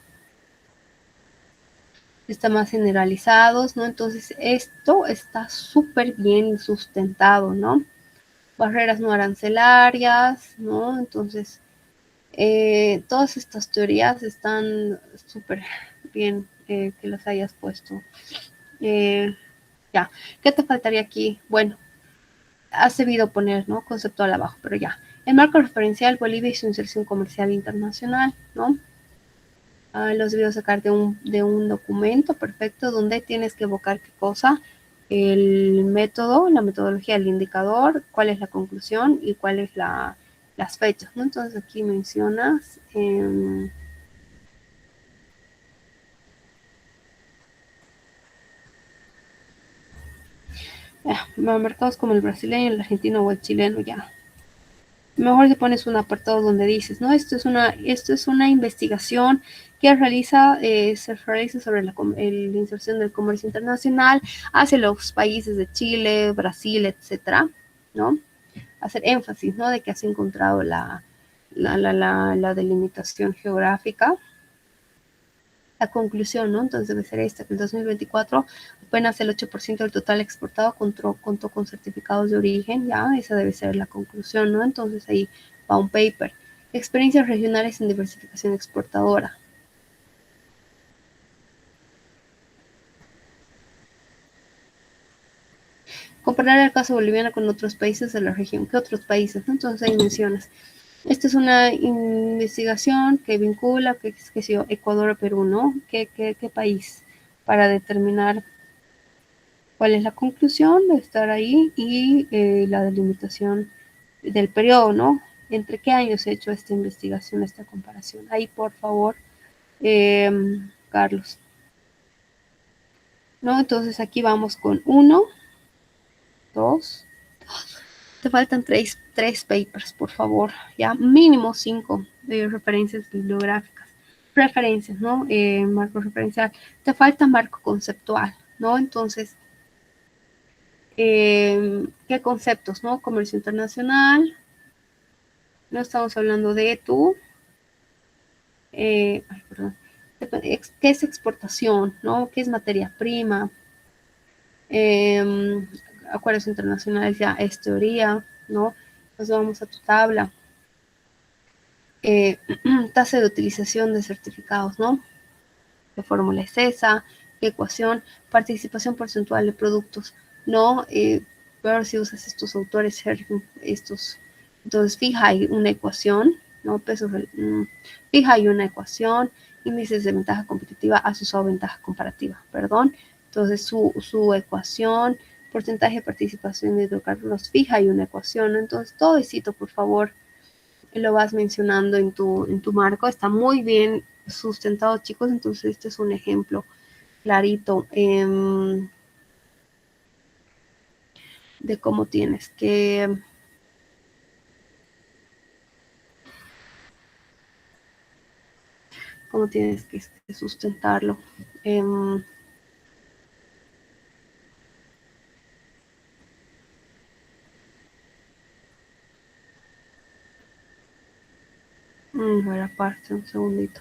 Speaker 1: Están más generalizados, ¿no? Entonces, esto está súper bien sustentado, ¿no? Barreras no arancelarias, ¿no? Entonces, todas estas teorías están súper bien que las hayas puesto. Ya, ¿qué te faltaría aquí? Bueno, has debido poner, ¿no? Conceptual abajo, pero ya. El marco referencial, Bolivia y su inserción comercial internacional, ¿no? Los debido sacar de un documento perfecto donde tienes que evocar qué cosa, el método, la metodología, el indicador, cuál es la conclusión y cuál es las fechas, ¿no? Entonces aquí mencionas mercados como el brasileño, el argentino o el chileno, ya. Mejor te pones un apartado donde dices, ¿no? Esto es una investigación que se realiza sobre la inserción del comercio internacional hacia los países de Chile, Brasil, etcétera, ¿no? Hacer énfasis, ¿no? De que has encontrado la delimitación geográfica. La conclusión, ¿no? Entonces debe ser esta, que el 2024 apenas el 8% del total exportado contó con certificados de origen, ya, esa debe ser la conclusión, ¿no? Entonces ahí va un paper. Experiencias regionales en diversificación exportadora. Comparar el caso boliviano con otros países de la región. ¿Qué otros países? ¿No? Entonces ahí mencionas Esta es una investigación que vincula, qué sé yo, Ecuador a Perú, ¿no? ¿Qué país? Para determinar cuál es la conclusión de estar ahí y la delimitación del periodo, ¿no? ¿Entre qué años he hecho esta investigación, esta comparación? Ahí, por favor, Carlos. ¿No? Entonces aquí vamos con 1, 2, te faltan tres papers, por favor, ya mínimo 5 de referencias bibliográficas, referencias, ¿no? Marco referencial, te falta marco conceptual, ¿no? Entonces, ¿qué conceptos, no? Comercio internacional, no estamos hablando de tú, perdón, ¿qué es exportación, no? ¿Qué es materia prima? Acuerdos internacionales ya es teoría, ¿no? Nos vamos a tu tabla. Tasa de utilización de certificados, ¿no? ¿Qué fórmula es esa? ¿Qué ecuación? Participación porcentual de productos, ¿no? Pero si usas estos autores, estos, entonces fija ahí una ecuación, ¿no? Fija ahí una ecuación, índices de ventaja competitiva, has usado ventaja comparativa, perdón. Entonces su ecuación, porcentaje de participación de hidrocarburos, fija ahí una ecuación, ¿no? Entonces todo esito, por favor, lo vas mencionando en tu marco, está muy bien sustentado, chicos, entonces este es un ejemplo clarito de cómo tienes que sustentarlo. Bueno, aparte, un segundito.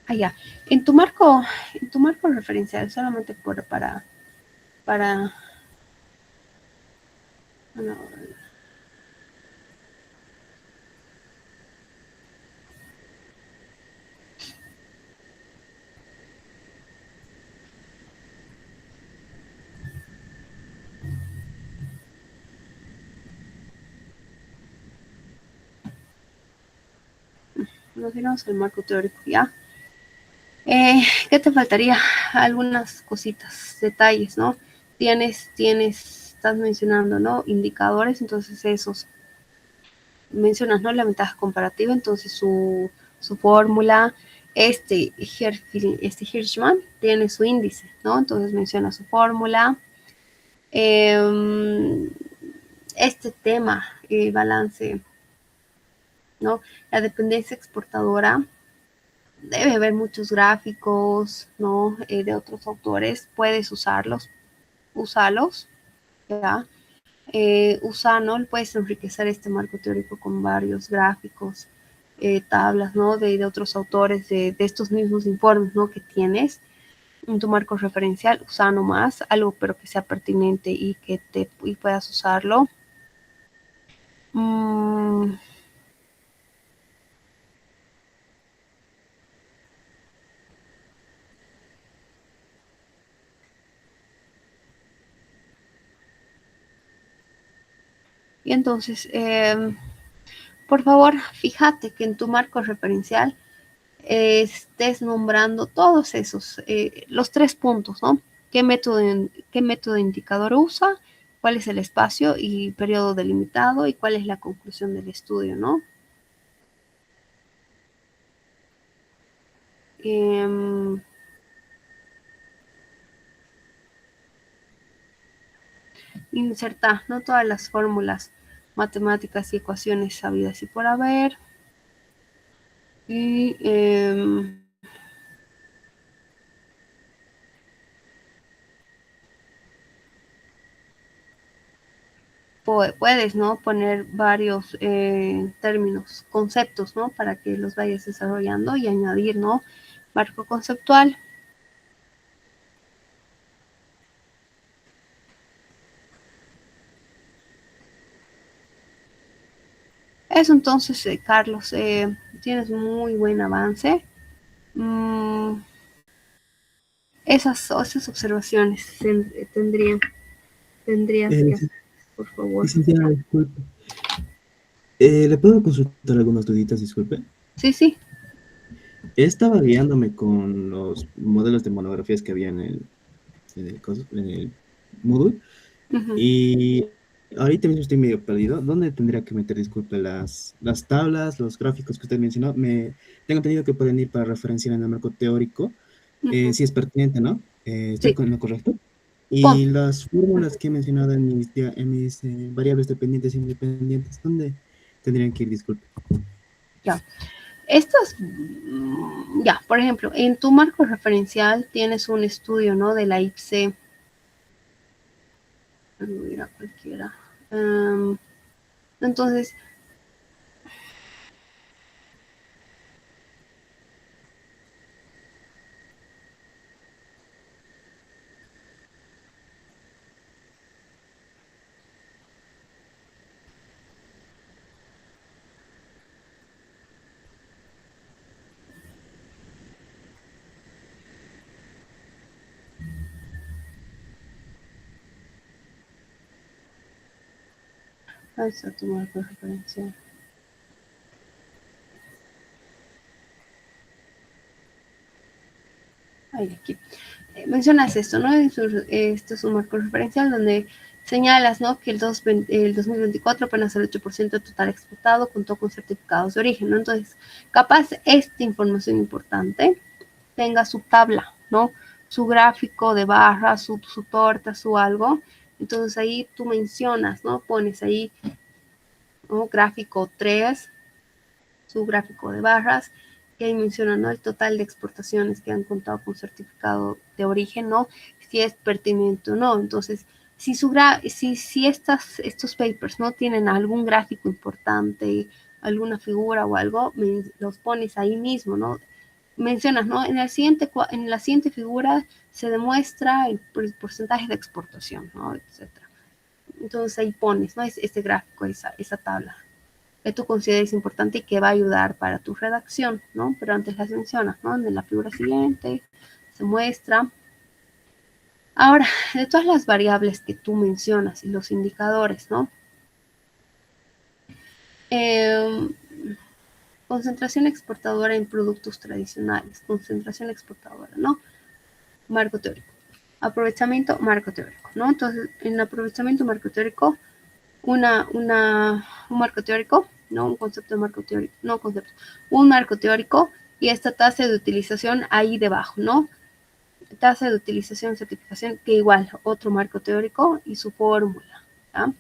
Speaker 1: Ya. En tu marco referencial, solamente para bueno, nos iremos al marco teórico, ¿ya? ¿Qué te faltaría? Algunas cositas, detalles, ¿no? Estás mencionando, ¿no? Indicadores, entonces esos mencionas, ¿no? La ventaja comparativa, entonces su fórmula, Hirschman tiene su índice, ¿no? Entonces menciona su fórmula. Este tema, balance, ¿no? La dependencia exportadora, debe haber muchos gráficos, ¿no? De otros autores, puedes úsalos, ¿ya? ¿No? Puedes enriquecer este marco teórico con varios gráficos, tablas, ¿no? De otros autores, de estos mismos informes, ¿no? Que tienes en tu marco referencial, usa nomás algo, pero que sea pertinente y que puedas usarlo. Y entonces, por favor, fíjate que en tu marco referencial estés nombrando todos esos, los 3 puntos, ¿no? ¿Qué método indicador usa? ¿Cuál es el espacio y periodo delimitado? ¿Y cuál es la conclusión del estudio, ¿no? Insertar, ¿no? Todas las fórmulas matemáticas y ecuaciones sabidas y por haber. Y puedes, ¿no? Poner varios términos, conceptos, ¿no? Para que los vayas desarrollando y añadir, ¿no? Marco conceptual. Eso entonces, Carlos, tienes muy buen avance. esas observaciones tendrías que hacer, por favor.
Speaker 5: Licenciada, disculpe. ¿Le puedo consultar algunas duditas, disculpe?
Speaker 1: Sí, sí.
Speaker 5: Estaba guiándome con los modelos de monografías que había en el Moodle
Speaker 1: Ujú.
Speaker 5: y ahorita mismo estoy medio perdido. ¿Dónde tendría que meter, disculpe, las tablas, los gráficos que usted mencionó? Tengo entendido que pueden ir para referenciar en el marco teórico,
Speaker 1: Ujú.
Speaker 5: si es pertinente, ¿no? ¿Estoy
Speaker 1: Sí,
Speaker 5: con lo correcto?
Speaker 1: pon.
Speaker 5: Y las fórmulas que he mencionado en mis variables dependientes e independientes, ¿dónde tendrían que ir, disculpe?
Speaker 1: Ya. Estas, ya, por ejemplo, en tu marco referencial tienes un estudio, ¿no? De la IPC. Mira, cualquiera. Entonces, ahí está tu marco referencial. Ahí, aquí. Mencionas esto, ¿no? Esto es un marco referencial donde señalas, ¿no? Que el 2024 apenas el 8% total exportado contó con certificados de origen, ¿no? Entonces, capaz esta información importante tenga su tabla, ¿no? Su gráfico de barras, su torta, su algo. Entonces ahí tú mencionas, ¿no? Pones ahí, ¿no? Gráfico 3, su gráfico de barras, y ahí menciona, ¿no? El total de exportaciones que han contado con certificado de origen, ¿no? Si es pertinente o no. Entonces, si estos papers no tienen algún gráfico importante, alguna figura o algo, los pones ahí mismo, ¿no? Mencionas, ¿no? En la siguiente figura se demuestra el porcentaje de exportación, ¿no? Etcétera. Entonces ahí pones, ¿no? Este gráfico, esa tabla que tú consideres importante y que va a ayudar para tu redacción, ¿no? Pero antes las mencionas, ¿no? En la figura siguiente se muestra. Ahora, de todas las variables que tú mencionas y los indicadores, ¿no? Concentración exportadora en productos tradicionales, concentración exportadora, ¿no? Marco teórico. Aprovechamiento, marco teórico, ¿no? Entonces, en aprovechamiento marco teórico, un marco teórico, no un concepto de marco teórico, no concepto, un marco teórico y esta tasa de utilización ahí debajo, ¿no? Tasa de utilización, certificación, que igual, otro marco teórico y su fórmula, ¿ya?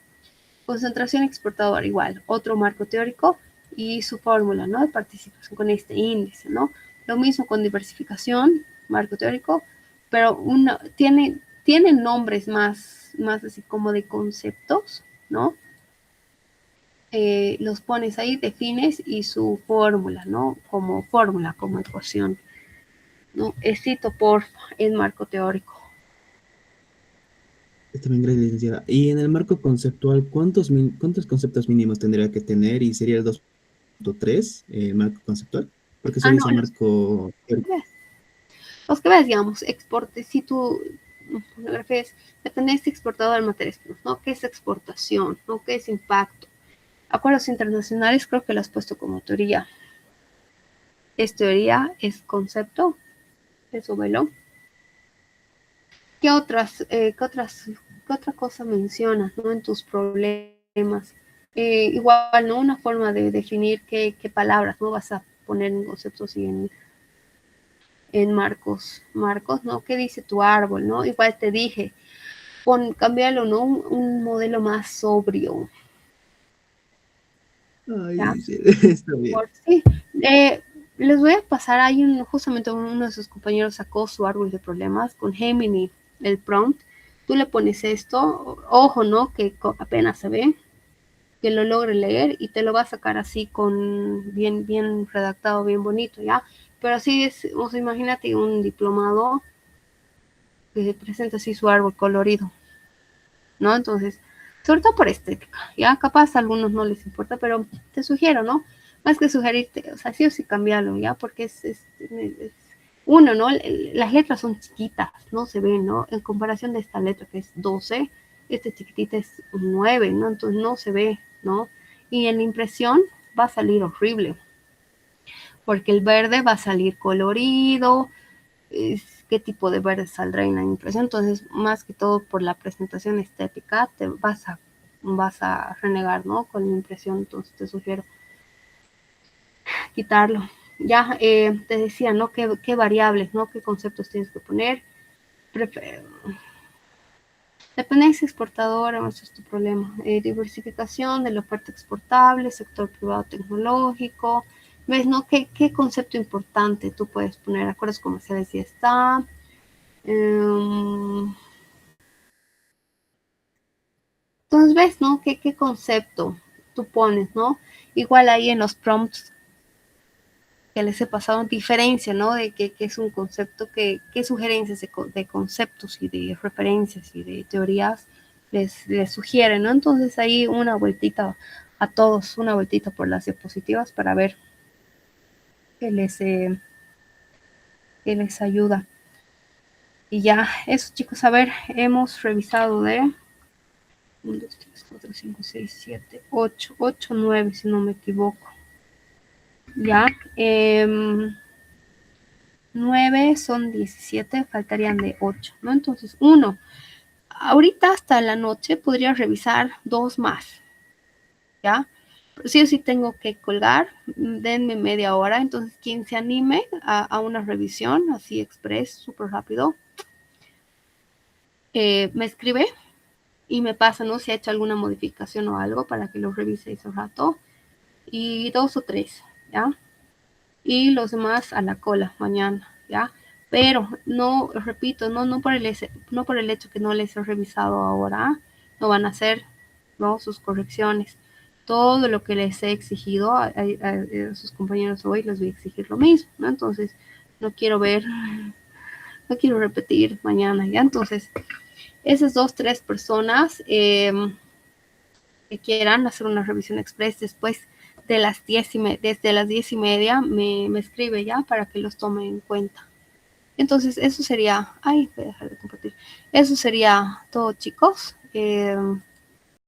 Speaker 1: Concentración exportadora, igual, otro marco teórico y su fórmula, ¿no? De participación con este índice, ¿no? Lo mismo con diversificación, marco teórico, pero tiene nombres más así como de conceptos, ¿no? Los pones ahí, defines y su fórmula, ¿no? Como fórmula, como ecuación, ¿no? Cito porfa, el marco teórico.
Speaker 5: Está bien, gracias, licenciada. Y en el marco conceptual, ¿cuántos conceptos mínimos tendría que tener? ¿Y sería el 2.3 el marco conceptual? Porque solo
Speaker 1: No,
Speaker 5: dice marco teórico.
Speaker 1: los que ves, digamos, exporte, si tú fotografías, depende de este exportador de materias primas, ¿no? ¿Qué es exportación? ¿No? ¿Qué es impacto? Acuerdos internacionales, creo que lo has puesto como teoría. Es teoría, es concepto, eso velo. ¿Qué otra cosa mencionas, ¿no? En tus problemas? Igual, ¿no? Una forma de definir qué palabras, ¿no? Vas a poner en conceptos y en marcos, ¿no? ¿Qué dice tu árbol, ¿no? Igual te dije, cambiarlo, ¿no? Un modelo más sobrio. ¿Ya?
Speaker 5: Ay, sí, está bien.
Speaker 1: Sí. Les voy a pasar, justamente uno de sus compañeros sacó su árbol de problemas con Gemini, el prompt. Tú le pones esto, ojo, ¿no? Que apenas se ve, que lo logre leer y te lo va a sacar así con bien redactado, bien bonito, ¿ya? Pero así es, o sea, imagínate un diplomado que presenta así su árbol colorido, ¿no? Entonces, sobre todo por estética, ya capaz a algunos no les importa, pero te sugiero, ¿no? Más que sugerirte, o sea, sí o sí cambiarlo, ¿ya? Porque 1, ¿no? Las letras son chiquitas, no se ven, ¿no? En comparación de esta letra que es 12, esta chiquitita es 9, ¿no? Entonces no se ve, ¿no? Y en la impresión va a salir horrible, porque el verde va a salir colorido. ¿Qué tipo de verde saldrá en la impresión? Entonces, más que todo por la presentación estética, te vas a renegar, ¿no? Con la impresión, entonces te sugiero quitarlo. Ya te decía, ¿no? ¿Qué variables, ¿no? ¿Qué conceptos tienes que poner? Dependencia exportadora, ese es tu problema. Diversificación de la oferta exportable, sector privado tecnológico. ¿Ves, no? ¿Qué concepto importante tú puedes poner? Acuerdos comerciales ya está. Entonces, ¿ves, no? ¿Qué concepto tú pones, no? Igual ahí en los prompts que les he pasado diferencia, ¿no? De qué es un concepto, qué sugerencias de conceptos y de referencias y de teorías les sugieren, ¿no? Entonces ahí una vueltita a todos, una vueltita por las diapositivas para ver qué les ayuda. Y ya, eso chicos, a ver, hemos revisado de 1, 2, 3, 4, 5, 6, 7, 8, 9, si no me equivoco. Ya, 9 son 17, faltarían de 8, ¿no? Entonces, 1. Ahorita hasta la noche podría revisar 2 más, ¿ya? Pero sí o sí tengo que colgar, denme media hora, entonces quien se anime a una revisión, así express, súper rápido, me escribe y me pasa, ¿no? Si ha hecho alguna modificación o algo para que lo revise ese rato. Y 2 o 3, ¿ya? Y los demás a la cola mañana, ¿ya? Pero no, repito, no por el hecho que no les he revisado ahora, no van a hacer, ¿no? Sus correcciones. Todo lo que les he exigido a sus compañeros hoy, les voy a exigir lo mismo, ¿no? Entonces, no quiero repetir mañana, ¿ya? Entonces, esas 2, 3 personas que quieran hacer una revisión express después de las 10:30, desde las 10:30 me escribe ya para que los tome en cuenta. Entonces, eso sería, voy a dejar de compartir. Eso sería todo, chicos.